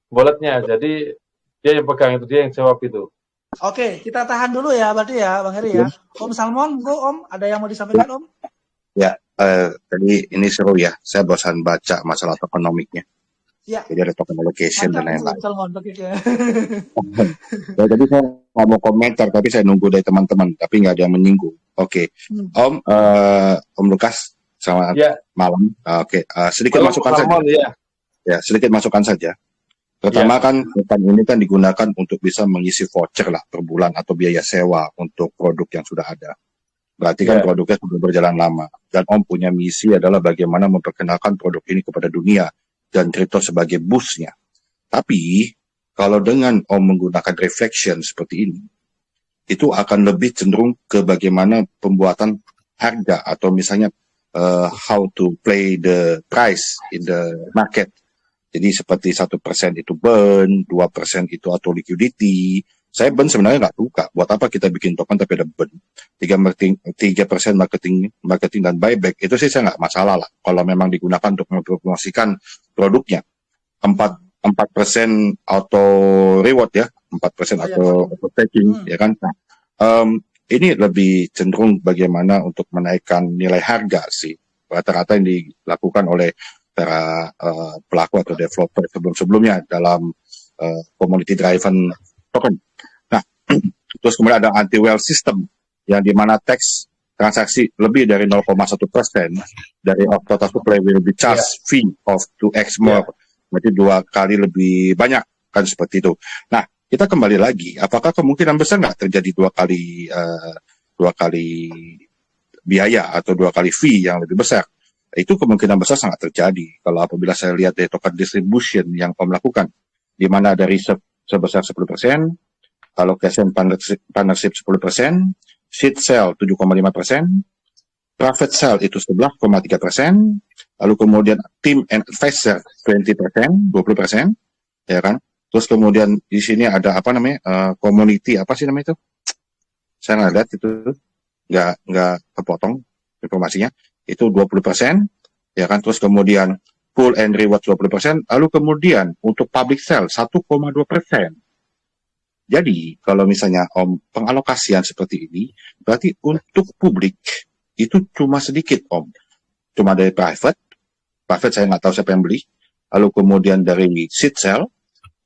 [SPEAKER 2] walletnya, jadi dia yang pegang itu, dia yang jawab itu.
[SPEAKER 1] Oke, kita tahan dulu ya, berarti ya, Bang Heri ya. Om Salmon, bro, Om, ada yang mau disampaikan, Om?
[SPEAKER 4] Ya, tadi ini seru ya. Saya bosan baca masalah tokenomiknya.
[SPEAKER 1] Ya.
[SPEAKER 4] Jadi ada token allocation dan lain-lain.
[SPEAKER 1] Salmon, ya.
[SPEAKER 4] Ya, jadi saya nggak mau komentar, tapi saya nunggu dari teman-teman, tapi nggak ada yang menyinggung. Oke. Om Lukas, selamat malam. Oke, sedikit
[SPEAKER 2] malam,
[SPEAKER 4] masukan saja. Ya, sedikit masukan saja. Pertama kan token ini kan digunakan untuk bisa mengisi voucher lah per bulan atau biaya sewa untuk produk yang sudah ada. Berarti kan produknya sudah berjalan lama. Dan Om punya misi adalah bagaimana memperkenalkan produk ini kepada dunia dan kripto sebagai busnya. Tapi kalau dengan Om menggunakan reflection seperti ini, itu akan lebih cenderung ke bagaimana pembuatan harga atau misalnya how to play the price in the market. Jadi seperti 1% itu burn, 2% itu auto liquidity. Saya burn sebenarnya nggak suka. Buat apa kita bikin token tapi ada burn? 3% marketing dan buyback itu sih saya nggak masalah lah. Kalau memang digunakan untuk mempromosikan produknya. 4% auto reward ya, 4% auto taking ya kan. Nah, ini lebih cenderung bagaimana untuk menaikkan nilai harga sih. Rata-rata yang dilakukan oleh para pelaku atau developer sebelum-sebelumnya dalam community driven token. Nah, terus kemudian ada anti-whale system yang dimana tax transaksi lebih dari 0,1% dari total supply will be charged fee of 2x more. Berarti 2 kali lebih banyak kan seperti itu. Nah, kita kembali lagi, apakah kemungkinan besar nggak terjadi 2 kali biaya atau 2 kali fee yang lebih besar? Itu kemungkinan besar sangat terjadi kalau apabila saya lihat dari token distribution yang Om lakukan, di mana ada reserve sebesar 10%, allocation partnership 10%, seed sale 7,5%, profit sale itu 11,3%, lalu kemudian team and advisor 20%, ya kan? Terus kemudian di sini ada apa namanya community apa sih namanya itu? Saya nggak lihat itu, nggak kepotong informasinya. Itu 20%, ya kan? Terus kemudian pool and reward 20%, lalu kemudian untuk public sale 1,2%. Jadi kalau misalnya Om pengalokasian seperti ini, berarti untuk publik itu cuma sedikit Om. Cuma dari private saya nggak tahu siapa yang beli, lalu kemudian dari seed sale,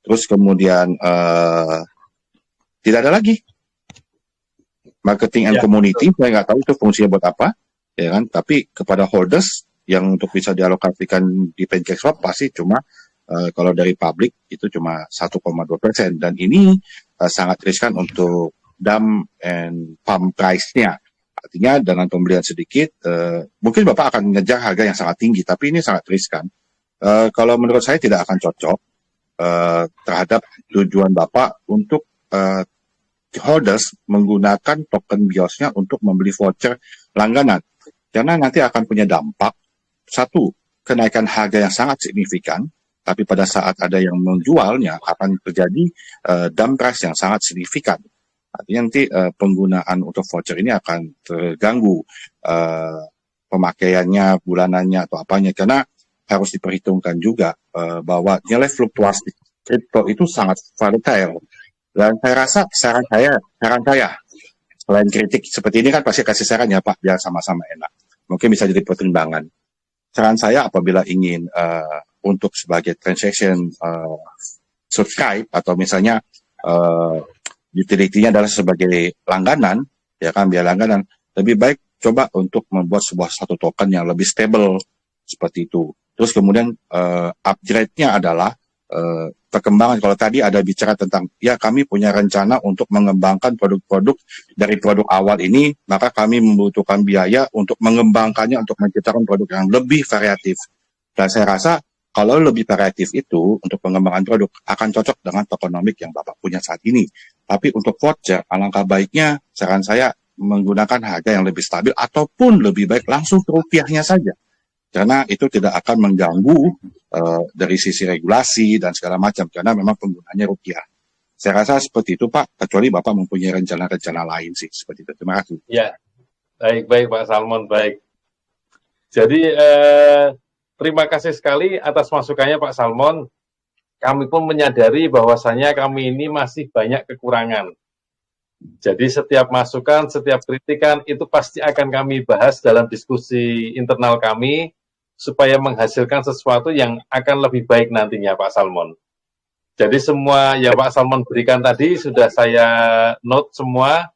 [SPEAKER 4] terus kemudian tidak ada lagi. Marketing and community, saya nggak tahu itu fungsinya buat apa. Ya kan, tapi kepada holders yang untuk bisa dialokasikan di PancakeSwap pasti cuma kalau dari publik itu cuma 1,2%, dan ini sangat riskan untuk dump and pump price-nya. Artinya dengan pembelian sedikit mungkin Bapak akan mengejar harga yang sangat tinggi, tapi ini sangat riskan. Kalau menurut saya tidak akan cocok terhadap tujuan Bapak untuk holders menggunakan token BIOS-nya untuk membeli voucher langganan. Karena nanti akan punya dampak, satu, kenaikan harga yang sangat signifikan, tapi pada saat ada yang menjualnya akan terjadi dump price yang sangat signifikan. Artinya nanti penggunaan untuk voucher ini akan terganggu pemakaiannya, bulanannya atau apanya, karena harus diperhitungkan juga bahwa nilai fluktuasi kripto itu sangat volatile. Dan saya rasa saran saya selain kritik seperti ini kan pasti kasih saran ya Pak, biar sama-sama enak. Mungkin bisa jadi pertimbangan. Saran saya apabila ingin untuk sebagai transaction subscribe atau misalnya utility-nya adalah sebagai langganan, ya kan, biar langganan, lebih baik coba untuk membuat satu token yang lebih stable seperti itu. Terus kemudian upgrade-nya adalah perkembangan. Kalau tadi ada bicara tentang, ya kami punya rencana untuk mengembangkan produk-produk dari produk awal ini, maka kami membutuhkan biaya untuk mengembangkannya, untuk menciptakan produk yang lebih variatif. Dan saya rasa kalau lebih variatif itu untuk pengembangan produk akan cocok dengan tokenomics yang Bapak punya saat ini. Tapi untuk voucher, alangkah baiknya saran saya menggunakan harga yang lebih stabil ataupun lebih baik langsung ke rupiahnya saja. Karena itu tidak akan mengganggu dari sisi regulasi dan segala macam, karena memang penggunanya rupiah. Saya rasa seperti itu Pak, kecuali Bapak mempunyai rencana-rencana lain sih, seperti itu. Terima kasih.
[SPEAKER 2] Ya, baik Pak Salmon, baik. Jadi terima kasih sekali atas masukannya Pak Salmon. Kami pun menyadari bahwasannya kami ini masih banyak kekurangan. Jadi setiap masukan, setiap kritikan itu pasti akan kami bahas dalam diskusi internal kami, supaya menghasilkan sesuatu yang akan lebih baik nantinya Pak Salmon. Jadi semua yang Pak Salmon berikan tadi sudah saya note semua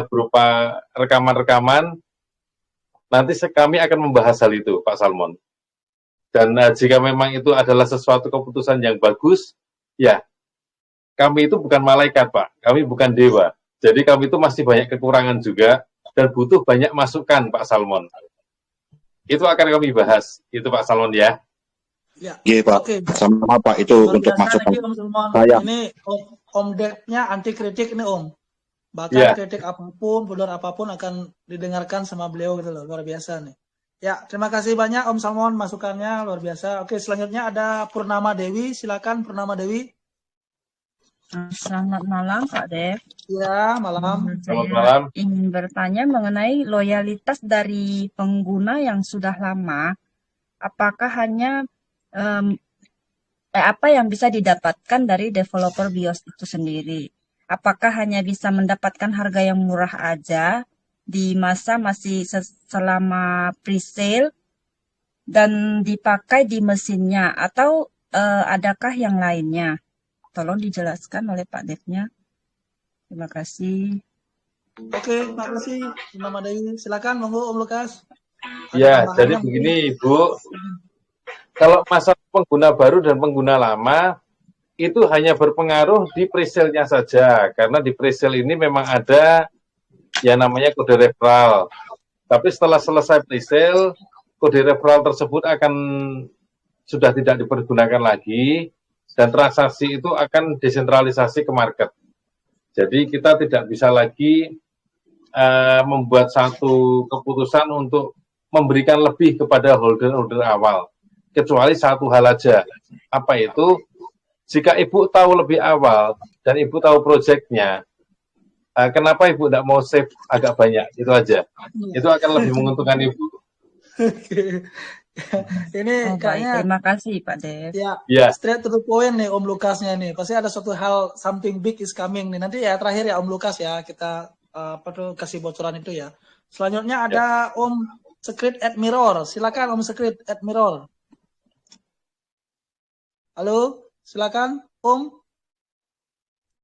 [SPEAKER 2] berupa rekaman-rekaman. Nanti kami akan membahas hal itu Pak Salmon. Dan jika memang itu adalah sesuatu keputusan yang bagus, ya kami itu bukan malaikat Pak, kami bukan dewa. Jadi kami itu masih banyak kekurangan juga dan butuh banyak masukan Pak Salmon. Itu akan kami bahas, itu Pak Salmon ya.
[SPEAKER 4] Iya Pak, sama Pak itu untuk masukan saya.
[SPEAKER 1] Ini Om Ded-nya anti kritik ini Om. Bahkan kritik apapun, benar apapun akan didengarkan sama beliau gitu loh, luar biasa nih. Ya, terima kasih banyak Om Salmon masukannya, luar biasa. Oke, selanjutnya ada Purnama Dewi, silakan Purnama Dewi.
[SPEAKER 16] Selamat malam Pak Dev.
[SPEAKER 1] Ya, malam.
[SPEAKER 2] Selamat malam.
[SPEAKER 16] Ingin bertanya mengenai loyalitas dari pengguna yang sudah lama. Apakah hanya apa yang bisa didapatkan dari developer BIOS itu sendiri? Apakah hanya bisa mendapatkan harga yang murah aja di masa masih selama pre-sale dan dipakai di mesinnya, atau adakah yang lainnya? Tolong dijelaskan oleh Pak Dev-nya. Terima kasih.
[SPEAKER 1] Oke, terima kasih Purnama Dewi. Silakan, monggo Om Lukas.
[SPEAKER 2] Ya, jadi begini Ibu, kalau masalah pengguna baru dan pengguna lama, itu hanya berpengaruh di presale-nya saja, karena di presale ini memang ada yang namanya kode referral. Tapi setelah selesai presale, kode referral tersebut akan sudah tidak dipergunakan lagi, dan transaksi itu akan desentralisasi ke market. Jadi kita tidak bisa lagi membuat satu keputusan untuk memberikan lebih kepada holder-holder awal. Kecuali satu hal aja. Apa itu? Jika Ibu tahu lebih awal dan Ibu tahu proyeknya, kenapa Ibu tidak mau save agak banyak? Itu aja. Itu akan lebih menguntungkan Ibu.
[SPEAKER 1] Ini kayaknya
[SPEAKER 16] terima kasih Pak Dev.
[SPEAKER 1] Ya, straight to the point nih Om Lukasnya nih. Pasti ada suatu hal, something big is coming nih. Nanti ya terakhir ya Om Lukas ya, kita kasih bocoran itu ya. Selanjutnya ada Om Secret Admiral. Silakan Om Secret Admiral. Halo, silakan Om.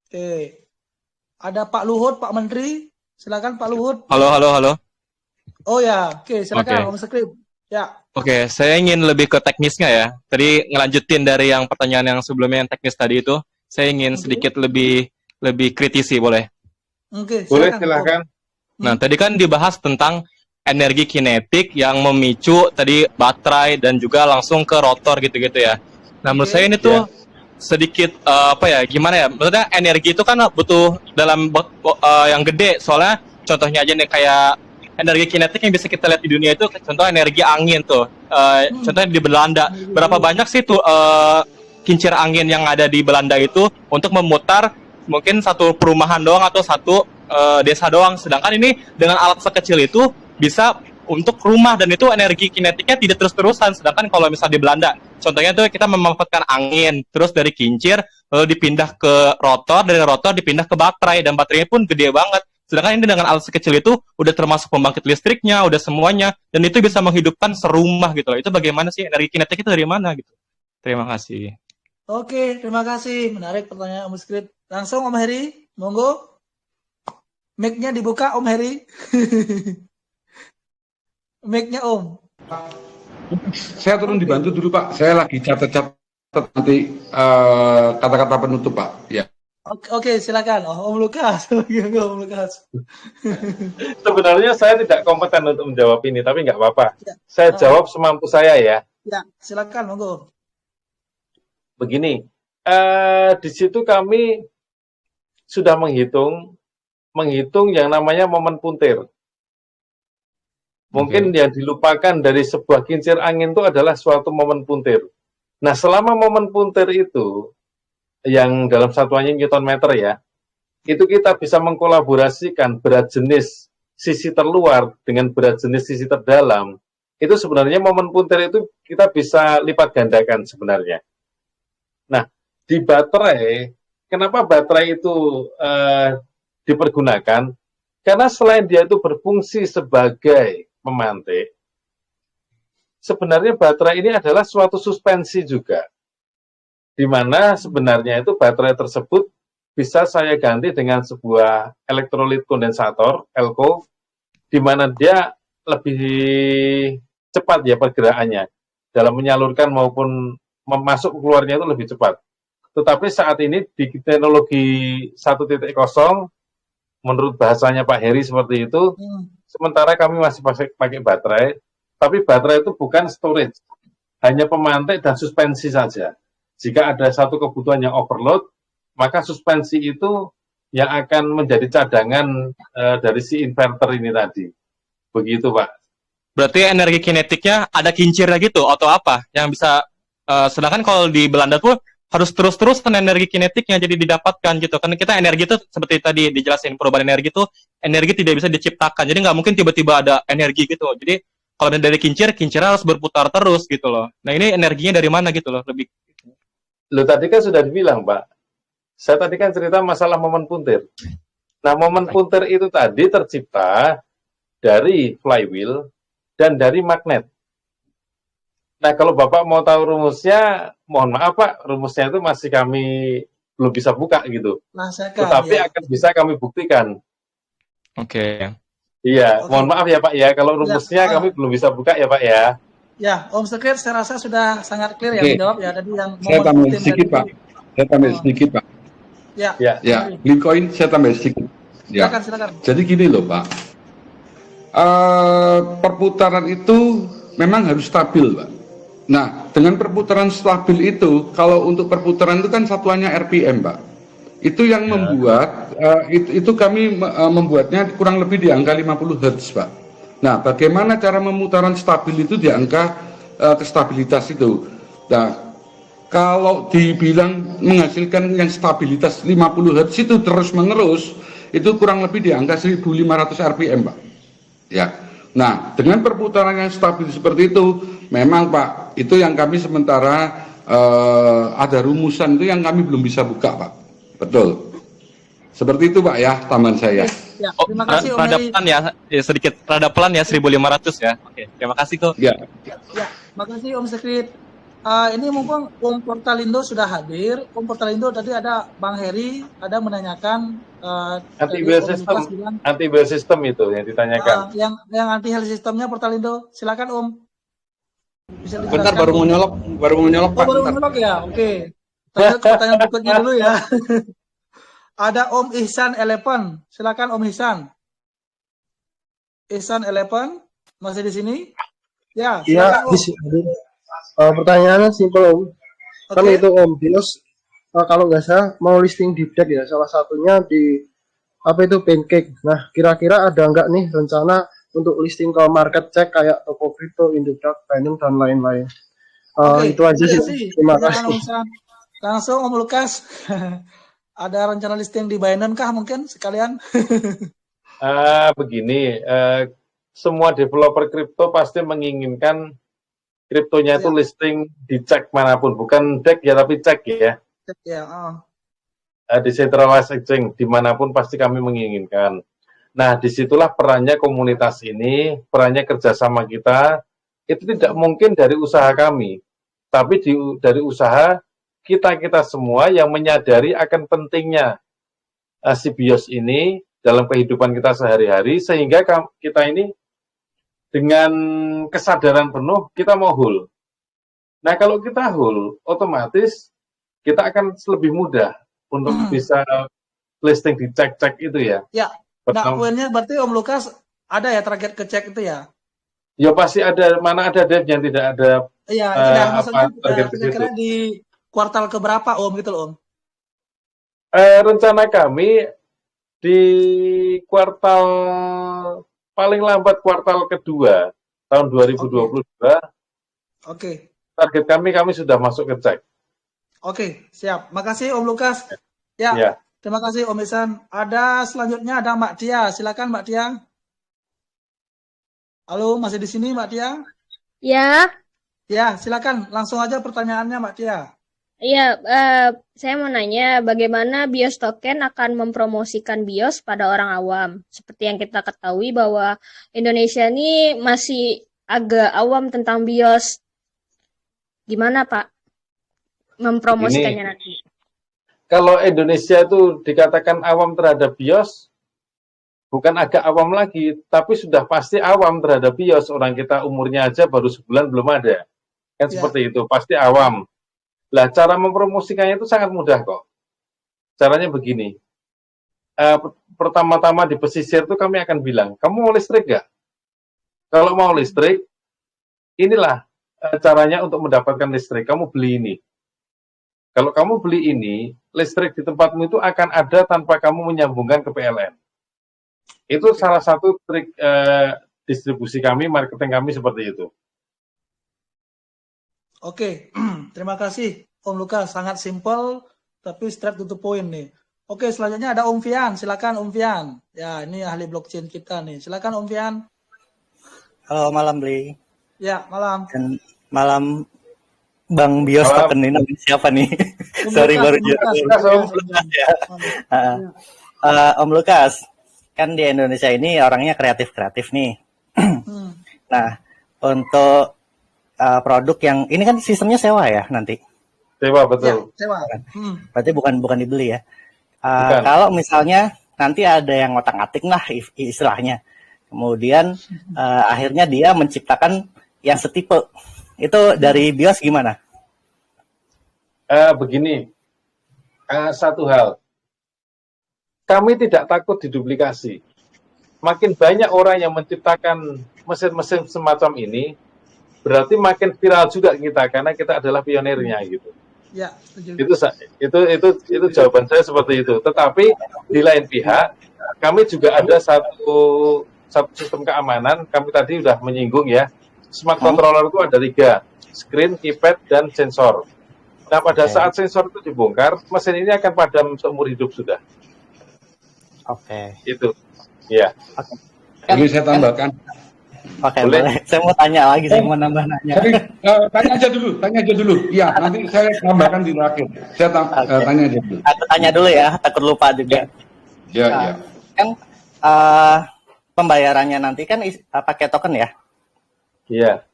[SPEAKER 1] Oke. Ada Pak Luhut, Pak Menteri. Silakan Pak Luhut.
[SPEAKER 17] Halo.
[SPEAKER 1] Oh ya, oke, silakan Om Secret. Ya.
[SPEAKER 17] Oke, saya ingin lebih ke teknisnya ya. Tadi ngelanjutin dari yang pertanyaan yang sebelumnya yang teknis tadi itu, saya ingin sedikit lebih kritisi, boleh?
[SPEAKER 1] Oke,
[SPEAKER 2] boleh, silakan.
[SPEAKER 17] Nah, tadi kan dibahas tentang energi kinetik yang memicu tadi baterai dan juga langsung ke rotor gitu-gitu ya. Nah, menurut saya ini tuh sedikit gimana ya? Maksudnya energi itu kan butuh dalam yang gede, soalnya contohnya aja nih kayak energi kinetik yang bisa kita lihat di dunia itu, contoh energi angin tuh. Contohnya di Belanda, berapa banyak sih tuh kincir angin yang ada di Belanda itu untuk memutar mungkin satu perumahan doang atau satu desa doang. Sedangkan ini dengan alat sekecil itu bisa untuk rumah, dan itu energi kinetiknya tidak terus-terusan. Sedangkan kalau misalnya di Belanda, contohnya itu kita memanfaatkan angin, terus dari kincir lalu dipindah ke rotor, dari rotor dipindah ke baterai, dan baterainya pun gede banget. Sedangkan ini dengan alat sekecil itu udah termasuk pembangkit listriknya, udah semuanya, dan itu bisa menghidupkan serumah gitu loh. Itu bagaimana sih energi kinetik itu dari mana gitu? Terima kasih.
[SPEAKER 1] Oke, terima kasih. Menarik pertanyaan Om Skrip. Langsung Om Heri, monggo. Mic-nya dibuka Om Heri. Mic-nya Om.
[SPEAKER 3] Saya turun dibantu dulu Pak. Saya lagi catat-catat nanti kata-kata penutup Pak. Ya.
[SPEAKER 1] Oke, silakan. Om Lukas. Om Lukas.
[SPEAKER 2] Sebenarnya saya tidak kompeten untuk menjawab ini, tapi nggak apa-apa.
[SPEAKER 1] Ya.
[SPEAKER 2] Saya jawab semampu saya ya.
[SPEAKER 1] Ya, silakan, monggo.
[SPEAKER 2] Begini, di situ kami sudah menghitung yang namanya momen puntir. Mungkin yang dilupakan dari sebuah kincir angin itu adalah suatu momen puntir. Nah, selama momen puntir itu, yang dalam satuannya Newton meter ya, itu kita bisa mengkolaborasikan berat jenis sisi terluar dengan berat jenis sisi terdalam. Itu sebenarnya momen puntir itu kita bisa lipat gandakan sebenarnya. Nah, di baterai, kenapa baterai itu dipergunakan? Karena selain dia itu berfungsi sebagai pemantik, sebenarnya baterai ini adalah suatu suspensi juga, di mana sebenarnya itu baterai tersebut bisa saya ganti dengan sebuah elektrolit kondensator, ELCO, di mana dia lebih cepat ya pergerakannya, dalam menyalurkan maupun masuk keluarnya itu lebih cepat. Tetapi saat ini di teknologi 1.0, menurut bahasanya Pak Heri seperti itu, sementara kami masih pakai baterai, tapi baterai itu bukan storage, hanya pemantik dan suspensi saja. Jika ada satu kebutuhan yang overload, maka suspensi itu yang akan menjadi cadangan dari si inverter ini tadi. Begitu Pak.
[SPEAKER 17] Berarti energi kinetiknya ada kincirnya gitu, atau apa? Yang bisa, sedangkan kalau di Belanda tuh harus terus-terusan energi kinetiknya jadi didapatkan gitu. Karena kita energi itu seperti tadi dijelasin, perubahan energi itu energi tidak bisa diciptakan. Jadi nggak mungkin tiba-tiba ada energi gitu. Jadi kalau dari kincirnya harus berputar terus gitu loh. Nah ini energinya dari mana gitu loh? Lebih.
[SPEAKER 2] Lo tadi kan sudah dibilang Pak. Saya tadi kan cerita masalah momen puntir. Nah momen puntir itu tadi tercipta dari flywheel dan dari magnet. Nah, kalau Bapak mau tahu rumusnya, mohon maaf Pak, rumusnya itu masih kami belum bisa buka gitu. Tetapi akan bisa kami buktikan.
[SPEAKER 17] Oke.
[SPEAKER 2] Iya, mohon maaf ya Pak ya, kalau rumusnya kami belum bisa buka ya Pak ya.
[SPEAKER 1] Ya, Om Sekret saya rasa sudah sangat clear ya menjawab ya tadi yang
[SPEAKER 3] saya tambah sedikit Pak. Saya tambah sedikit Pak.
[SPEAKER 1] Ya.
[SPEAKER 3] Ya, Bitcoin saya tambah sedikit. Ya.
[SPEAKER 1] Silakan.
[SPEAKER 3] Jadi gini loh Pak. Perputaran itu memang harus stabil Pak. Nah, dengan perputaran stabil itu, kalau untuk perputaran itu kan satuannya RPM, Pak. Itu yang membuat, itu kami membuatnya kurang lebih di angka 50 Hz, Pak. Nah, bagaimana cara memutaran stabil itu di angka kestabilitas itu? Nah, kalau dibilang menghasilkan yang stabilitas 50 Hz itu terus-menerus, itu kurang lebih di angka 1500 RPM, Pak. Ya. Nah, dengan perputaran yang stabil seperti itu, memang Pak, itu yang kami sementara ada rumusan itu yang kami belum bisa buka Pak. Betul. Seperti itu Pak ya, tambahan saya.
[SPEAKER 1] Ya, terima kasih Om
[SPEAKER 17] Rada
[SPEAKER 1] Heri.
[SPEAKER 17] pelan ya, sedikit rada pelan ya 1500 ya. Oke, terima kasih tuh.
[SPEAKER 3] Ya.
[SPEAKER 1] Ya, makasih Om Sekret. Ini mumpung Om Portalindo sudah hadir. Om Portalindo tadi ada Bang Heri ada menanyakan
[SPEAKER 2] anti biosistem itu yang ditanyakan.
[SPEAKER 1] Yang anti health sistemnya Portalindo, silakan Om. Bisa dijelaskan.
[SPEAKER 18] Bentar baru mau nyolok Pak.
[SPEAKER 1] Baru nyolok ya, oke. Pertanyaan berikutnya dulu ya. Ada Om Ihsan Eleven, silakan Om Ihsan. Ihsan Eleven masih di sini? Ya, silakan Om.
[SPEAKER 19] Pertanyaannya simpel Om. Kan itu Om BIOS kalau nggak salah mau listing di DEX ya, salah satunya di apa itu Pancake. Nah, kira-kira ada nggak nih rencana untuk listing ke market check kayak Toko Kripto, Indodax, Binance dan lain-lain. Itu aja sih. Terima kasih.
[SPEAKER 1] Langsung Om Lukas. Ada rencana listing di Binance kah mungkin sekalian?
[SPEAKER 2] Begini, semua developer kripto pasti menginginkan kriptonya itu listing di cek manapun, bukan DEX ya, tapi cek ya.
[SPEAKER 1] Cek ya.
[SPEAKER 2] Decentralized exchange dimanapun pasti kami menginginkan. Nah, disitulah perannya komunitas ini, perannya kerjasama kita, itu tidak mungkin dari usaha kami, tapi dari usaha kita semua yang menyadari akan pentingnya si BIOS ini dalam kehidupan kita sehari-hari, sehingga kita ini dengan kesadaran penuh kita mau whole. Nah, kalau kita whole, otomatis kita akan lebih mudah untuk bisa listing di cek-cek itu ya.
[SPEAKER 1] Ya. Nah, poinnya berarti Om Lukas ada ya target ke cek itu ya?
[SPEAKER 2] Ya pasti ada, mana ada dev yang tidak ada.
[SPEAKER 1] Iya, maksudnya kira-kira di kuartal keberapa Om gitu loh Om?
[SPEAKER 2] Rencana kami di kuartal paling lambat kuartal kedua tahun 2022.
[SPEAKER 1] Oke.
[SPEAKER 2] Target kami sudah masuk ke cek.
[SPEAKER 1] Oke, siap. Makasih Om Lukas. Ya. Terima kasih Om Ihsan. Ada selanjutnya ada Mbak Tia. Silakan Mbak Tia. Halo, masih di sini Mbak Tia?
[SPEAKER 20] Ya.
[SPEAKER 1] Ya, silakan. Langsung aja pertanyaannya Mbak Tia.
[SPEAKER 20] Iya, saya mau nanya bagaimana BIOS token akan mempromosikan BIOS pada orang awam. Seperti yang kita ketahui bahwa Indonesia ini masih agak awam tentang BIOS. Gimana Pak mempromosikannya nanti?
[SPEAKER 2] Kalau Indonesia itu dikatakan awam terhadap BIOS, bukan agak awam lagi, tapi sudah pasti awam terhadap BIOS. Orang kita umurnya aja baru sebulan belum ada. Kan seperti itu, pasti awam. Lah, cara mempromosikannya itu sangat mudah kok. Caranya begini. Pertama-tama di pesisir itu kami akan bilang, kamu mau listrik nggak? Kalau mau listrik, inilah caranya untuk mendapatkan listrik. Kamu beli ini. Kalau kamu beli ini, listrik di tempatmu itu akan ada tanpa kamu menyambungkan ke PLN. Itu salah satu trik distribusi kami, marketing kami seperti itu.
[SPEAKER 1] Oke, terima kasih Om Lukas. Sangat simpel, tapi straight to the point nih. Oke, selanjutnya ada Om Fian. Silakan Om Fian. Ya, ini ahli blockchain kita nih. Silakan Om Fian.
[SPEAKER 21] Halo, malam Bli.
[SPEAKER 1] Ya, malam.
[SPEAKER 21] Dan malam Bang BIOS token ini namanya siapa nih? Sorry baru Om Lukas, kan di Indonesia ini orangnya kreatif nih. Nah, untuk produk yang ini kan sistemnya sewa ya nanti?
[SPEAKER 2] Sewa, betul.
[SPEAKER 1] Ya, sewa.
[SPEAKER 21] Berarti bukan dibeli ya. Kalau misalnya nanti ada yang ngotak-ngatik lah istilahnya, kemudian akhirnya dia menciptakan yang setipe. Itu dari BIOS gimana?
[SPEAKER 2] Begini, satu hal, kami tidak takut diduplikasi. Makin banyak orang yang menciptakan mesin-mesin semacam ini, berarti makin viral juga kita karena kita adalah pionirnya gitu.
[SPEAKER 1] Ya,
[SPEAKER 2] itu jawaban saya seperti itu. Tetapi di lain pihak, kami juga ada satu sistem keamanan. Kami tadi sudah menyinggung ya. Smart controller itu ada 3, screen, keypad, dan sensor. Nah, pada saat sensor itu dibongkar, mesin ini akan padam seumur hidup sudah. Itu, ya.
[SPEAKER 3] Boleh saya tambahkan?
[SPEAKER 21] Boleh. Saya mau tanya lagi, saya mau nambah-nanya.
[SPEAKER 3] Tanya aja dulu. Iya, nanti saya tambahkan di terakhir. Saya tanya aja dulu.
[SPEAKER 21] Aku tanya dulu ya, takut lupa juga.
[SPEAKER 3] Ya.
[SPEAKER 21] Kan pembayarannya nanti kan pakai token ya?
[SPEAKER 2] Iya.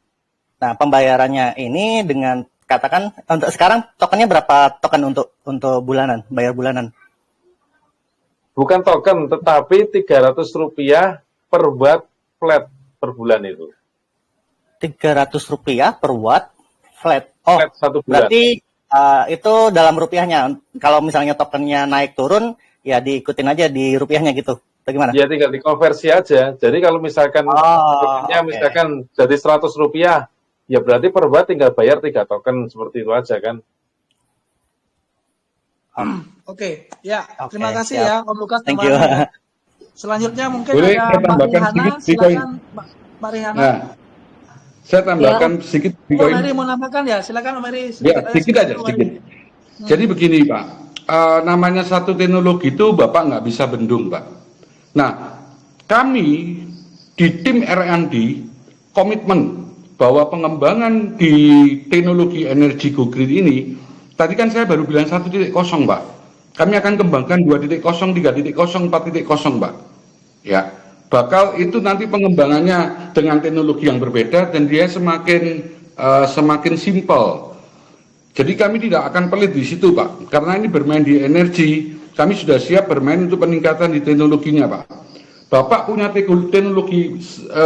[SPEAKER 21] Nah, pembayarannya ini dengan katakan untuk sekarang tokennya berapa token untuk bulanan, bayar bulanan?
[SPEAKER 2] Bukan token, tetapi Rp300 per watt flat per bulan itu.
[SPEAKER 21] Rp300 per watt flat.
[SPEAKER 2] Flat 1 bulan.
[SPEAKER 21] Berarti itu dalam rupiahnya. Kalau misalnya tokennya naik turun, ya diikutin aja di rupiahnya gitu. Bagaimana?
[SPEAKER 2] Ya tinggal dikonversi aja. Jadi kalau misalkan misalkan jadi Rp100, ya berarti per watt tinggal bayar 3 token seperti itu aja kan.
[SPEAKER 1] Oke, ya. Terima kasih ya Om Lukas.
[SPEAKER 21] Thank you.
[SPEAKER 1] Selanjutnya mungkin
[SPEAKER 3] Boleh
[SPEAKER 1] ada
[SPEAKER 3] saya tambahkan sedikit Bitcoin.
[SPEAKER 1] Silakan Mbak Rihana.
[SPEAKER 3] Nah, saya tambahkan sedikit Bitcoin.
[SPEAKER 1] Om Mary mau nambahkan ya? Silakan Om Mary.
[SPEAKER 3] Ya, sedikit aja, sedikit. Jadi begini Pak, namanya satu teknologi itu Bapak nggak bisa bendung, Pak. Nah, kami di tim R&D komitmen bahwa pengembangan di teknologi energi go green ini, tadi kan saya baru bilang 1.0, Pak. Kami akan kembangkan 2.0, 3.0, 4.0, Pak. Ya, bakal itu nanti pengembangannya dengan teknologi yang berbeda dan dia semakin simpel. Jadi kami tidak akan pelit di situ, Pak. Karena ini bermain di energi, kami sudah siap bermain untuk peningkatan di teknologinya, Pak. Bapak punya teknologi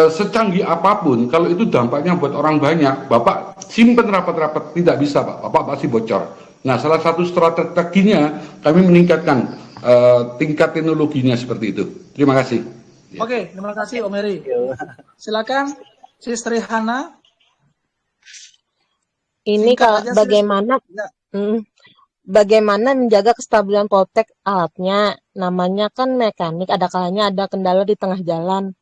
[SPEAKER 3] secanggih apapun, kalau itu dampaknya buat orang banyak, Bapak simpen rapat-rapat, tidak bisa, Pak. Bapak pasti bocor. Nah, salah satu strateginya kami meningkatkan tingkat teknologinya seperti itu. Terima kasih.
[SPEAKER 1] Oke, terima kasih Om Heri. Silakan, Sri Hana.
[SPEAKER 6] Ini kalau
[SPEAKER 1] Singkat aja,
[SPEAKER 6] bagaimana
[SPEAKER 1] Ya.
[SPEAKER 6] bagaimana menjaga kestabilan poltek alatnya, namanya kan mekanik, ada kalanya ada kendala di tengah jalan.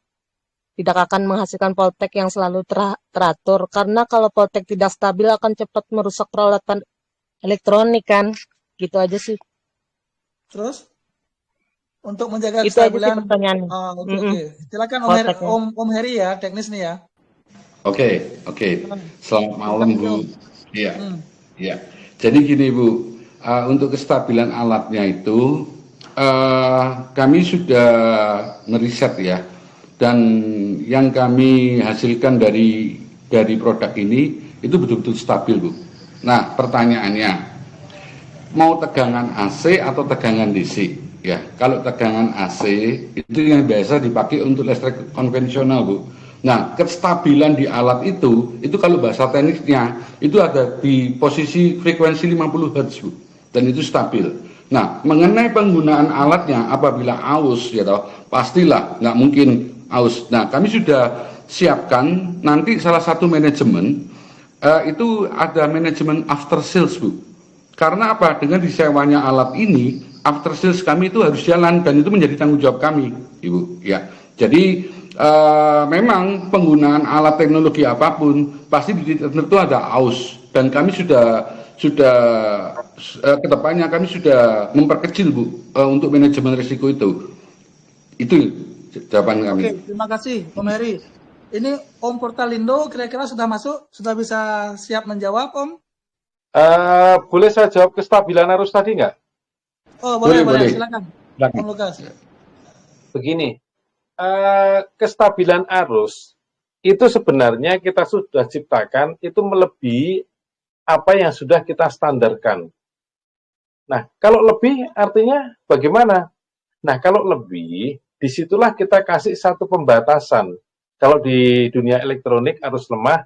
[SPEAKER 6] Tidak akan menghasilkan poltek yang selalu teratur, karena kalau poltek tidak stabil akan cepat merusak peralatan elektronik kan. Gitu aja sih.
[SPEAKER 1] Terus untuk menjaga
[SPEAKER 6] Itu aja sih
[SPEAKER 1] kestabilan,
[SPEAKER 6] pertanyaannya.
[SPEAKER 1] oke. Silakan
[SPEAKER 6] Polteknya.
[SPEAKER 1] Om Heri ya, teknis nih ya.
[SPEAKER 3] Oke. Selamat malam, Bu. Iya.
[SPEAKER 1] Hmm.
[SPEAKER 3] Ya, jadi gini Bu, untuk kestabilan alatnya itu kami sudah meriset ya, dan yang kami hasilkan dari produk ini itu betul-betul stabil Bu. Nah pertanyaannya, mau tegangan AC atau tegangan DC? Ya, kalau tegangan AC itu yang biasa dipakai untuk listrik konvensional Bu. Nah, kestabilan di alat itu kalau bahasa tekniknya itu ada di posisi frekuensi 50 Hz, Bu, dan itu stabil. Nah, mengenai penggunaan alatnya apabila aus, ya toh, pastilah nggak mungkin aus. Nah, kami sudah siapkan nanti salah satu manajemen itu ada manajemen after sales, Bu. Karena apa? Dengan disewanya alat ini, after sales kami itu harus jalan dan itu menjadi tanggung jawab kami, Ibu. Ya, jadi memang penggunaan alat teknologi apapun pasti di titik tertentu ada aus, dan kami sudah kedepannya kami sudah memperkecil Bu untuk manajemen risiko itu jawaban kami.
[SPEAKER 1] Oke, terima kasih Om Heri. Ini Om Portalindo kira-kira sudah masuk, sudah bisa siap menjawab Om?
[SPEAKER 2] Boleh saya jawab kestabilan arus tadi nggak?
[SPEAKER 1] Oh boleh. Silakan. Om Lukas.
[SPEAKER 2] Begini, kestabilan arus itu sebenarnya kita sudah ciptakan itu melebihi apa yang sudah kita standarkan. Nah, kalau lebih artinya bagaimana? Nah, kalau lebih, disitulah kita kasih satu pembatasan. Kalau di dunia elektronik arus lemah,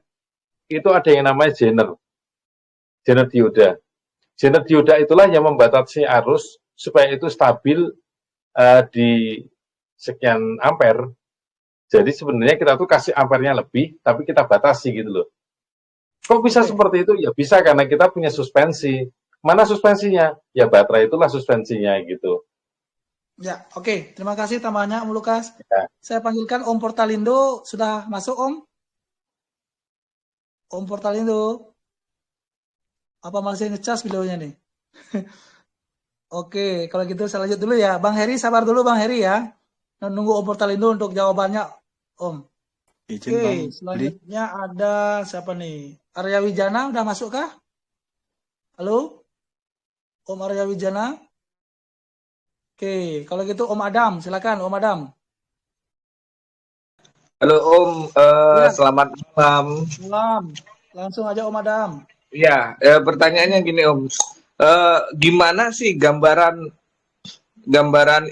[SPEAKER 2] itu ada yang namanya Zener dioda. Zener dioda itulah yang membatasi arus supaya itu stabil di sekian ampere. Jadi sebenarnya kita tuh kasih ampernya lebih, tapi kita batasi gitu loh. Kok bisa seperti itu? Ya bisa karena kita punya suspensi. Mana suspensinya? Ya baterai itulah suspensinya gitu.
[SPEAKER 1] Ya, oke. Terima kasih tambahannya Om Lukas.
[SPEAKER 2] Ya.
[SPEAKER 1] Saya panggilkan Om Portalindo. Sudah masuk Om? Om Portalindo. Apa masih ngecas videonya nih? Oke, kalau gitu saya lanjut dulu ya. Bang Heri, sabar dulu Bang Heri ya. Nunggu Om Portalindo untuk jawabannya, Om. Oke, selanjutnya ada siapa nih? Arya Wijana udah masuk kah? Halo? Om Arya Wijana? Oke, kalau gitu Om Adam, silakan Om Adam.
[SPEAKER 22] Halo Om,
[SPEAKER 1] Ya.
[SPEAKER 22] selamat malam.
[SPEAKER 1] Malam. Langsung aja Om Adam.
[SPEAKER 22] Ya, pertanyaannya gini Om, gimana sih gambaran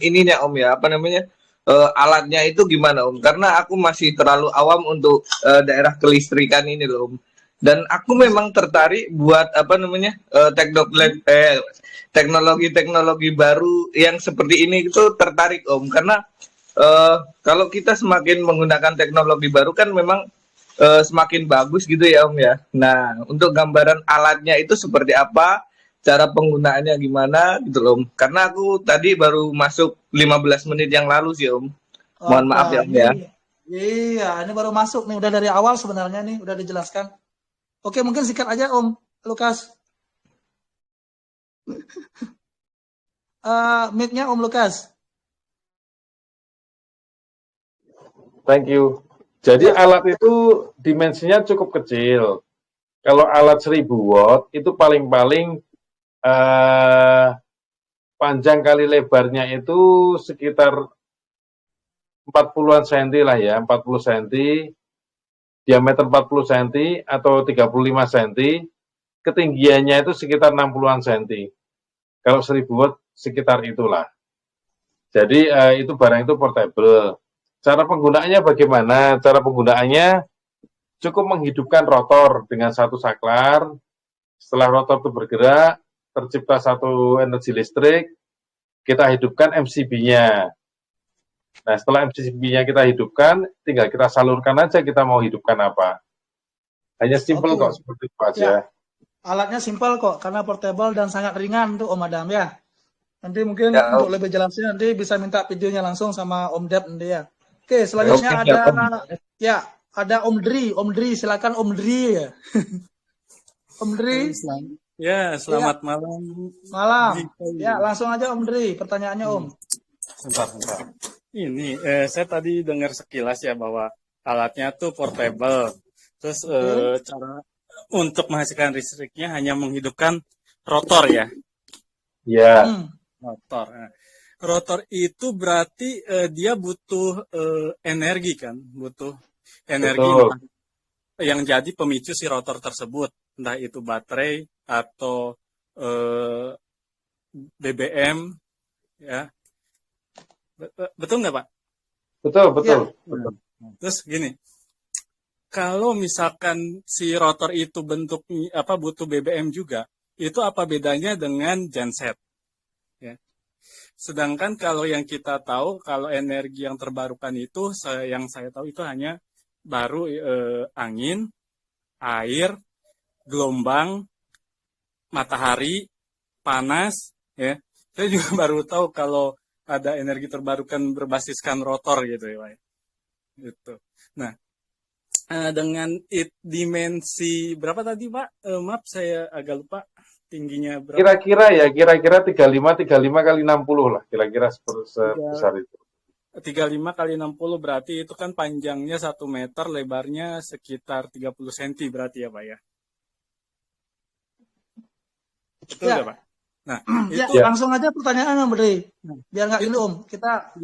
[SPEAKER 22] ininya Om ya, apa namanya, alatnya itu gimana Om? Karena aku masih terlalu awam untuk daerah kelistrikan ini loh Om. Dan aku memang tertarik buat apa namanya teknologi baru yang seperti ini itu tertarik Om, karena kalau kita semakin menggunakan teknologi baru kan memang semakin bagus gitu ya Om ya. Nah, untuk gambaran alatnya itu seperti apa, cara penggunaannya gimana gitu loh Om. Karena aku tadi baru masuk 15 menit yang lalu sih Om. Mohon maaf ya Om ya.
[SPEAKER 1] Iya, ini baru masuk nih, udah dari awal sebenarnya nih, udah dijelaskan. Oke, mungkin singkat aja Om Lukas. mic-nya Om Lukas.
[SPEAKER 2] Thank you. Jadi alat itu dimensinya cukup kecil. Kalau alat 1000 watt itu paling-paling panjang kali lebarnya itu sekitar 40-an cm lah ya, 40 cm, diameter 40 cm atau 35 cm, ketinggiannya itu sekitar 60-an cm. Kalau 1000 watt sekitar itulah. Jadi itu barang itu portable. Cara penggunaannya bagaimana? Cara penggunaannya cukup menghidupkan rotor dengan satu saklar. Setelah rotor itu bergerak, tercipta satu energi listrik, kita hidupkan MCB-nya. Nah, setelah MCB-nya kita hidupkan, tinggal kita salurkan aja kita mau hidupkan apa. Hanya simple kok, seperti itu aja.
[SPEAKER 1] Ya, alatnya simpel kok, karena portable dan sangat ringan tuh Om Adam ya. Nanti mungkin untuk lebih jelasnya nanti bisa minta videonya langsung sama Om Dep nanti ya. Oke, selanjutnya ada Om Dri. Om Dri, silakan Om Dri ya. Om Dri.
[SPEAKER 8] Ya, selamat malam.
[SPEAKER 1] Malam. Ya, langsung aja Om Dri, pertanyaannya Om.
[SPEAKER 8] Bentar. Ini, saya tadi dengar sekilas ya bahwa alatnya tuh portable. Terus cara untuk menghasilkan listriknya hanya menghidupkan rotor ya?
[SPEAKER 2] Ya.
[SPEAKER 8] Rotor. Nah, rotor itu berarti dia butuh energi kan? Butuh energi yang jadi pemicu si rotor tersebut. Entah itu baterai atau BBM ya. Betul nggak Pak?
[SPEAKER 2] Betul.
[SPEAKER 8] Ya. Terus gini, kalau misalkan si rotor itu bentuknya butuh BBM juga, itu apa bedanya dengan genset? Ya. Sedangkan kalau yang kita tahu, kalau energi yang terbarukan itu, yang saya tahu itu hanya baru angin, air, gelombang, matahari, panas, ya. Saya juga baru tahu kalau ada energi terbarukan berbasiskan rotor gitu ya, Pak. Gitu. Nah, dengan dimensi berapa tadi, Pak? Maaf saya agak lupa tingginya berapa.
[SPEAKER 2] Kira-kira 35 kali 60 lah, kira-kira sebesar itu.
[SPEAKER 8] 35 kali 60 berarti itu kan panjangnya 1 meter, lebarnya sekitar 30 cm berarti ya, Pak ya. Betul nggak, Pak? Nah,
[SPEAKER 1] itu langsung aja pertanyaan Om Dri. Biar nggak gini Om, kita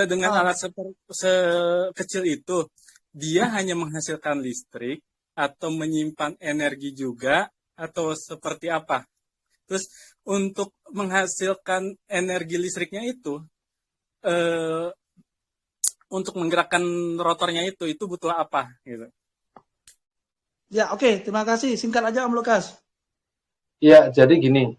[SPEAKER 8] dengan alat sekecil itu, dia hanya menghasilkan listrik atau menyimpan energi juga atau seperti apa? Terus untuk menghasilkan energi listriknya itu, untuk menggerakkan rotornya itu butuh apa? Gitu.
[SPEAKER 1] Ya oke, terima kasih. Singkat aja Om Lukas.
[SPEAKER 2] Ya, jadi gini.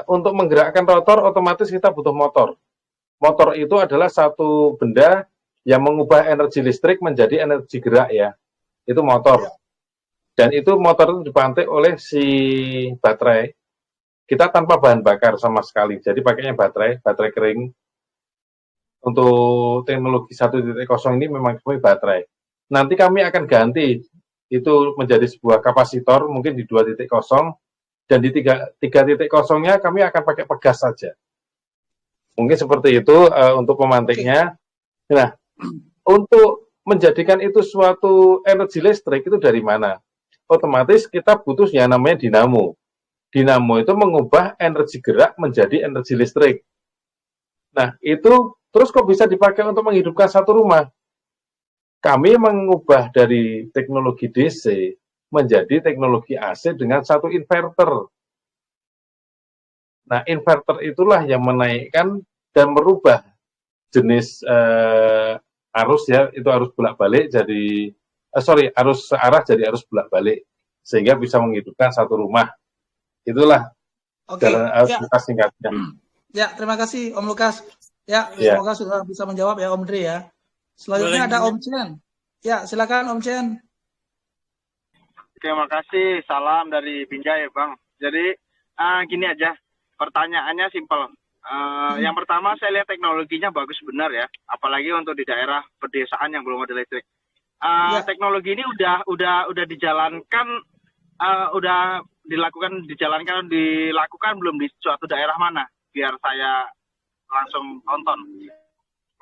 [SPEAKER 2] Untuk menggerakkan rotor otomatis kita butuh motor. Motor itu adalah satu benda yang mengubah energi listrik menjadi energi gerak ya. Itu motor. Dan itu motor itu dipantik oleh si baterai. Kita tanpa bahan bakar sama sekali. Jadi pakainya baterai kering. Untuk teknologi 1.0 ini memang baterai. Nanti kami akan ganti itu menjadi sebuah kapasitor mungkin di 2.0. Dan di 3.0-nya kami akan pakai pegas saja. Mungkin seperti itu untuk pemantiknya. Nah, untuk menjadikan itu suatu energi listrik itu dari mana? Otomatis kita butuh yang namanya dinamo. Dinamo itu mengubah energi gerak menjadi energi listrik. Nah, itu terus kok bisa dipakai untuk menghidupkan satu rumah? Kami mengubah dari teknologi DC menjadi teknologi AC dengan satu inverter. Nah, inverter itulah yang menaikkan dan merubah jenis arus ya, itu arus bolak-balik jadi arus searah jadi arus bolak-balik sehingga bisa menghidupkan satu rumah. Itulah singkatnya.
[SPEAKER 1] Ya, terima kasih Om Lukas. Ya, semoga sudah bisa menjawab ya Om Dri ya. Selanjutnya ada Om Chen. Ya, silakan Om Chen.
[SPEAKER 9] Terima kasih, salam dari Binjai Bang. Jadi gini aja, pertanyaannya simpel. Yang pertama saya lihat teknologinya bagus benar ya, apalagi untuk di daerah pedesaan yang belum ada listrik. Teknologi ini udah dijalankan, udah dilakukan belum di suatu daerah mana? Biar saya langsung tonton.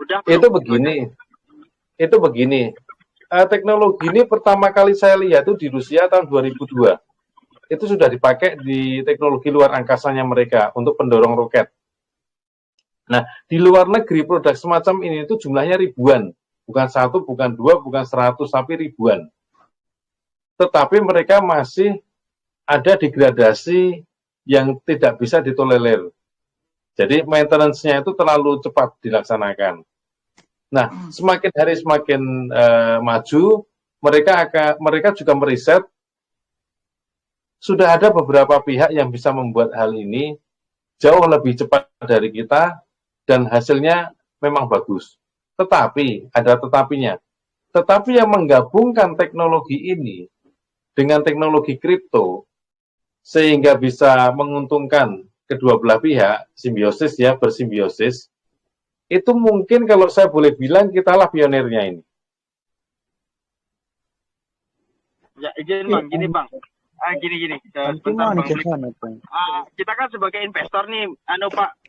[SPEAKER 9] Udah belum?
[SPEAKER 2] Itu begini. Teknologi ini pertama kali saya lihat itu di Rusia tahun 2002. Itu sudah dipakai di teknologi luar angkasanya mereka untuk pendorong roket. Nah, di luar negeri produk semacam ini itu jumlahnya ribuan. Bukan 1, bukan 2, bukan 100, tapi ribuan. Tetapi mereka masih ada degradasi yang tidak bisa ditolerir. Jadi maintenance-nya itu terlalu cepat dilaksanakan. Nah, semakin hari semakin maju, mereka juga meriset. Sudah ada beberapa pihak yang bisa membuat hal ini jauh lebih cepat dari kita, dan hasilnya memang bagus. Tetapi, ada tetapinya. Tetapi yang menggabungkan teknologi ini dengan teknologi kripto, sehingga bisa menguntungkan kedua belah pihak, simbiosis ya, bersimbiosis, itu mungkin kalau saya boleh bilang kitalah pionirnya ini.
[SPEAKER 9] Ya, izin Bang, gini Bang. Gini. Sebentar Bang. Kita kan sebagai investor nih,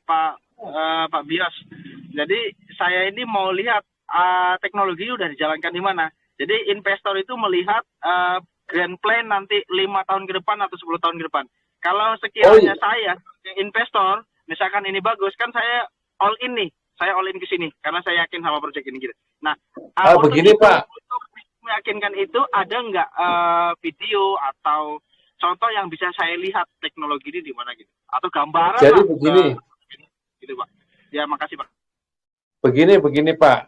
[SPEAKER 9] Pak Bios. Jadi saya ini mau lihat teknologi udah dijalankan di mana. Jadi investor itu melihat grand plan nanti 5 tahun ke depan atau 10 tahun ke depan. Kalau sekiranya saya investor, misalkan ini bagus, kan saya all in nih. Saya all in ke sini karena saya yakin sama proyek ini gitu. Nah,
[SPEAKER 2] begini Pak.
[SPEAKER 9] Untuk meyakinkan itu ada nggak video atau contoh yang bisa saya lihat teknologi ini di mana gitu? Atau gambaran?
[SPEAKER 2] Jadi begini.
[SPEAKER 9] Gitu Pak. Ya makasih Pak.
[SPEAKER 2] Begini Pak.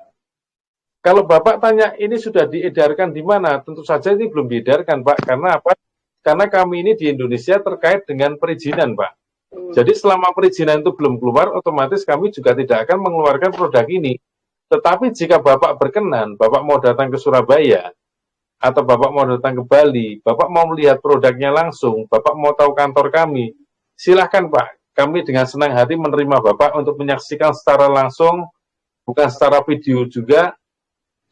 [SPEAKER 2] Kalau Bapak tanya ini sudah diedarkan di mana? Tentu saja ini belum diedarkan Pak. Karena apa? Karena kami ini di Indonesia terkait dengan perizinan Pak. Jadi selama perizinan itu belum keluar, otomatis kami juga tidak akan mengeluarkan produk ini. Tetapi jika Bapak berkenan, Bapak mau datang ke Surabaya, atau Bapak mau datang ke Bali, Bapak mau melihat produknya langsung, Bapak mau tahu kantor kami, silahkan Pak. Kami dengan senang hati menerima Bapak untuk menyaksikan secara langsung, bukan secara video juga,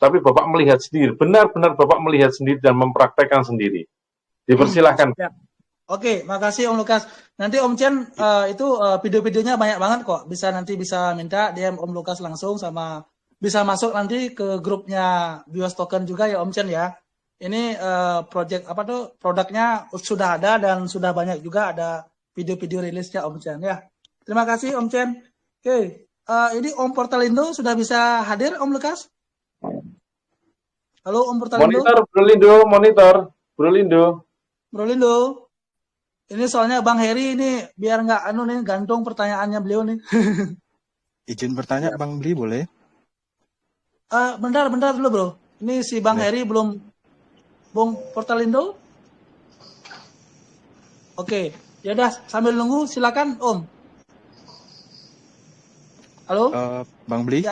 [SPEAKER 2] tapi Bapak melihat sendiri. Benar-benar Bapak melihat sendiri dan mempraktekkan sendiri. Dipersilahkan.
[SPEAKER 1] Ya. Oke, makasih Om Lukas. Nanti Om Chen itu video-videonya banyak banget kok. Nanti bisa minta DM Om Lukas langsung, sama bisa masuk nanti ke grupnya Bios Token juga ya Om Chen ya. Ini produknya sudah ada dan sudah banyak juga ada video-video rilisnya Om Chen ya. Terima kasih Om Chen. Oke, ini Om Portalindo sudah bisa hadir Om Lukas? Halo Om Portalindo.
[SPEAKER 2] Monitor Bro Lindo. Ini soalnya Bang Heri ini biar nggak gantung pertanyaannya beliau nih.
[SPEAKER 5] Izin bertanya Bang Bli boleh?
[SPEAKER 1] Bentar dulu bro. Ini si Bang Heri belum. Bung Portalindo. Oke, ya udah sambil nunggu silakan Om. Halo.
[SPEAKER 5] Bang Bli.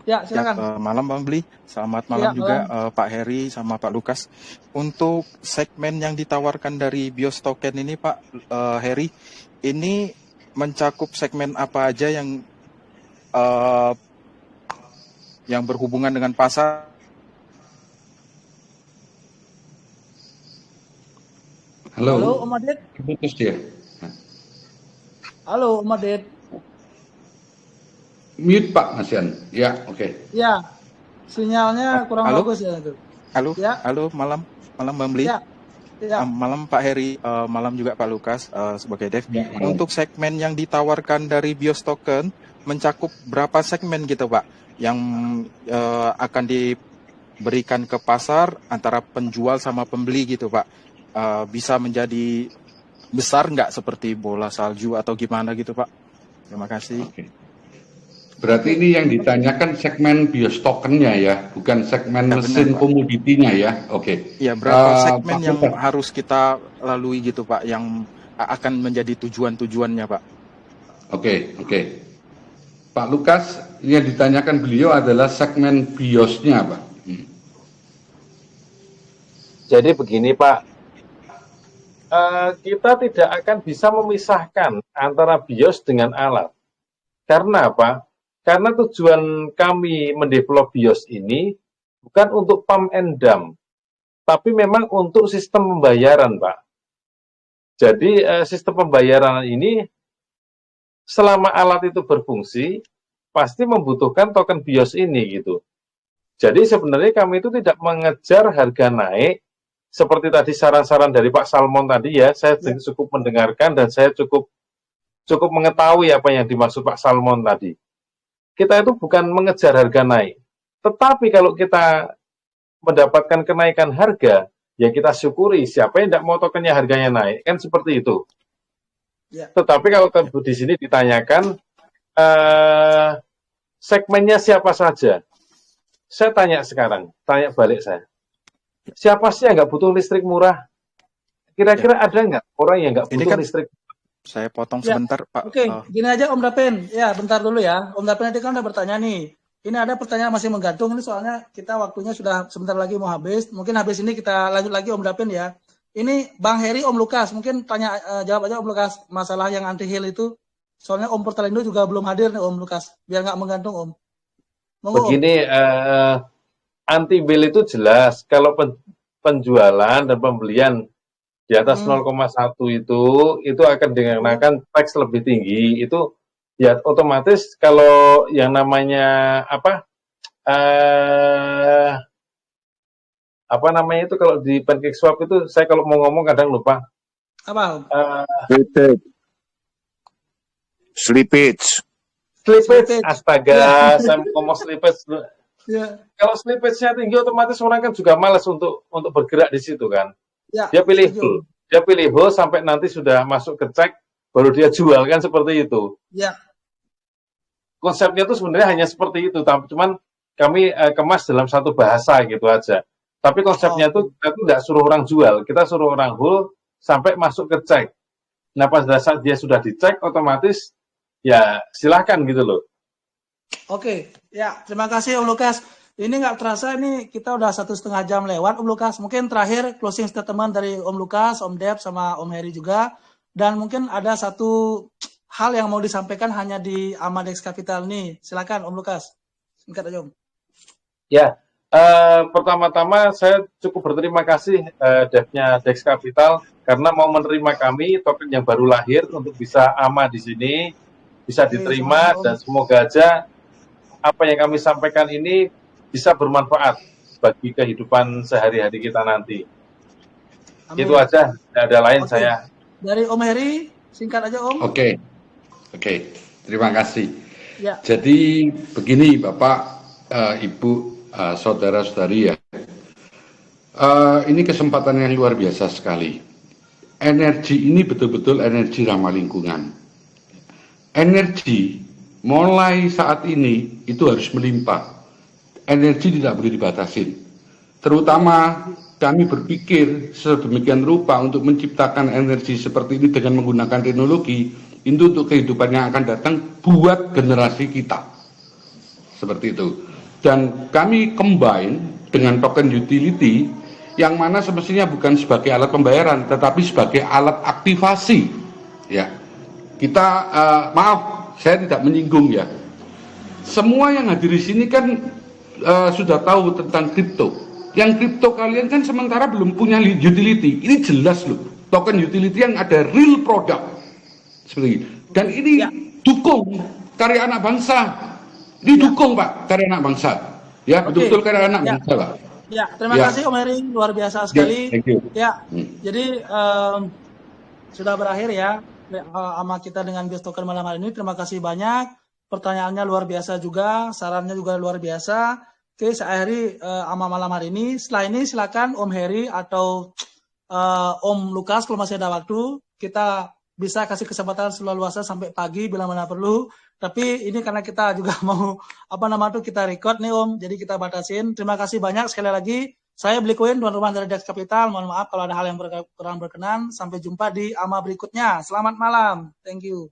[SPEAKER 1] Ya silakan.
[SPEAKER 5] Malam Bang Bli. Selamat malam juga Pak Heri sama Pak Lukas. Untuk segmen yang ditawarkan dari Bios Token ini Pak Heri, ini mencakup segmen apa aja yang berhubungan dengan pasar?
[SPEAKER 3] Halo
[SPEAKER 1] Om Adit.
[SPEAKER 3] Putus dia.
[SPEAKER 1] Halo Om Adit.
[SPEAKER 3] Mute Pak Masian. Ya, oke.
[SPEAKER 1] Ya, sinyalnya kurang bagus ya itu.
[SPEAKER 5] Halo, halo, malam Bang Bli.
[SPEAKER 1] Ya.
[SPEAKER 5] Malam Pak Heri, malam juga Pak Lukas sebagai Dev. Untuk segmen yang ditawarkan dari Bios Token mencakup berapa segmen gitu Pak yang akan diberikan ke pasar antara penjual sama pembeli gitu Pak? Bisa menjadi besar nggak seperti bola salju atau gimana gitu Pak? Terima kasih.
[SPEAKER 3] Oke. Berarti ini yang ditanyakan segmen Bios Tokennya ya, bukan segmen mesin komoditinya ya. Oke.
[SPEAKER 5] Iya, berapa segmen yang harus kita lalui gitu Pak, yang akan menjadi tujuan-tujuannya Pak?
[SPEAKER 3] Oke. Pak Lukas, yang ditanyakan beliau adalah segmen biosnya Pak.
[SPEAKER 2] Jadi begini Pak, kita tidak akan bisa memisahkan antara bios dengan alat. Karena apa? Karena tujuan kami mendevelop bios ini bukan untuk pump and dump, tapi memang untuk sistem pembayaran, Pak. Jadi sistem pembayaran ini selama alat itu berfungsi pasti membutuhkan token BIOS ini gitu. Jadi sebenarnya kami itu tidak mengejar harga naik seperti tadi saran-saran dari Pak Salmon tadi ya. Saya cukup mendengarkan dan saya cukup mengetahui apa yang dimaksud Pak Salmon tadi. Kita itu bukan mengejar harga naik. Tetapi kalau kita mendapatkan kenaikan harga, ya kita syukuri. Siapa yang tidak mau tokennya harganya naik, kan seperti itu. Ya. Tetapi kalau di sini ditanyakan segmennya siapa saja, saya tanya sekarang, tanya balik saya. Siapa sih yang nggak butuh listrik murah? Kira-kira ada nggak orang yang nggak butuh listrik?
[SPEAKER 5] Saya potong sebentar, Pak.
[SPEAKER 1] Oke, gini aja Om Dapen. Ya, bentar dulu ya. Om Dapen tadi kan udah bertanya nih. Ini ada pertanyaan masih menggantung ini soalnya kita waktunya sudah sebentar lagi mau habis. Mungkin habis ini kita lanjut lagi Om Dapen ya. Ini Bang Heri, Om Lukas, mungkin tanya jawab aja Om Lukas masalah yang anti heal itu. Soalnya Om Purtalindo juga belum hadir nih Om Lukas, biar nggak menggantung Om. Monggo,
[SPEAKER 2] begini, anti bill itu jelas kalau penjualan dan pembelian di atas 0,1 itu akan dikenakan tax lebih tinggi. Itu ya otomatis kalau yang namanya apa namanya itu kalau di pancake swap itu saya kalau mau ngomong kadang lupa.
[SPEAKER 1] Apa?
[SPEAKER 4] Slippage.
[SPEAKER 2] Astaga, saya ngomong slippage. Ya. Kalau slippage-nya tinggi otomatis orang kan juga malas untuk bergerak di situ kan. Ya, dia pilih hold sampai nanti sudah masuk ke cek baru dia jual kan seperti itu.
[SPEAKER 1] Ya.
[SPEAKER 2] Konsepnya itu sebenarnya hanya seperti itu, tapi cuman kami kemas dalam satu bahasa gitu aja. Tapi konsepnya itu kita tuh nggak suruh orang jual, kita suruh orang hold sampai masuk ke cek. Nah pada saat dia sudah dicek otomatis ya silahkan gitu loh.
[SPEAKER 1] Oke, ya terima kasih Om Lukas. Ini nggak terasa ini kita udah 1,5 jam lewat Om Lukas. Mungkin terakhir closing statement dari Om Lukas, Om Dep sama Om Heri juga. Dan mungkin ada satu hal yang mau disampaikan hanya di Amadex Capital nih. Silakan Om Lukas. Singkat aja Om.
[SPEAKER 2] Ya, pertama-tama saya cukup berterima kasih Devnya Dex Capital karena mau menerima kami token yang baru lahir untuk bisa AMA di sini, bisa diterima dan semoga aja apa yang kami sampaikan ini bisa bermanfaat bagi kehidupan sehari-hari kita nanti. Amin. Itu aja, tidak ada lain saya.
[SPEAKER 1] Dari Om Heri, singkat aja Om.
[SPEAKER 3] Oke, terima kasih.
[SPEAKER 1] Ya.
[SPEAKER 3] Jadi begini Bapak, Ibu, saudara-saudari ya, ini kesempatan yang luar biasa sekali. Energi ini betul-betul energi ramah lingkungan. Energi mulai saat ini itu harus melimpah. Energi tidak boleh dibatasi. Terutama kami berpikir sedemikian rupa untuk menciptakan energi seperti ini dengan menggunakan teknologi itu untuk kehidupan yang akan datang buat generasi kita. Seperti itu. Dan kami combine dengan token utility yang mana semestinya bukan sebagai alat pembayaran tetapi sebagai alat aktivasi. Ya. Kita maaf, saya tidak menyinggung ya. Semua yang hadir di sini kan sudah tahu tentang kripto. Yang kripto kalian kan sementara belum punya utility. Ini jelas loh, token utility yang ada real product. Seperti ini. Dan ini dukung karya anak bangsa. Didukung Pak, karya anak bangsa. Ya, betul-betul karya anak bangsa Pak.
[SPEAKER 1] Ya, terima kasih Om Heri, luar biasa sekali.
[SPEAKER 3] Thank you.
[SPEAKER 1] Ya, jadi sudah berakhir ya sama kita dengan BIOS Token malam hari ini. Terima kasih banyak. Pertanyaannya luar biasa juga, sarannya juga luar biasa. Oke, saya akhiri sama malam hari ini. Setelah ini silakan Om Heri atau Om Lukas kalau masih ada waktu, kita bisa kasih kesempatan seluasa sampai pagi bila mana perlu. Tapi ini karena kita juga mau kita record nih Om, jadi kita batasin. Terima kasih banyak sekali lagi. Saya Beli Koin, tuan rumah dari Dex Capital. Mohon maaf kalau ada hal yang kurang berkenan. Sampai jumpa di AMA berikutnya. Selamat malam. Thank you.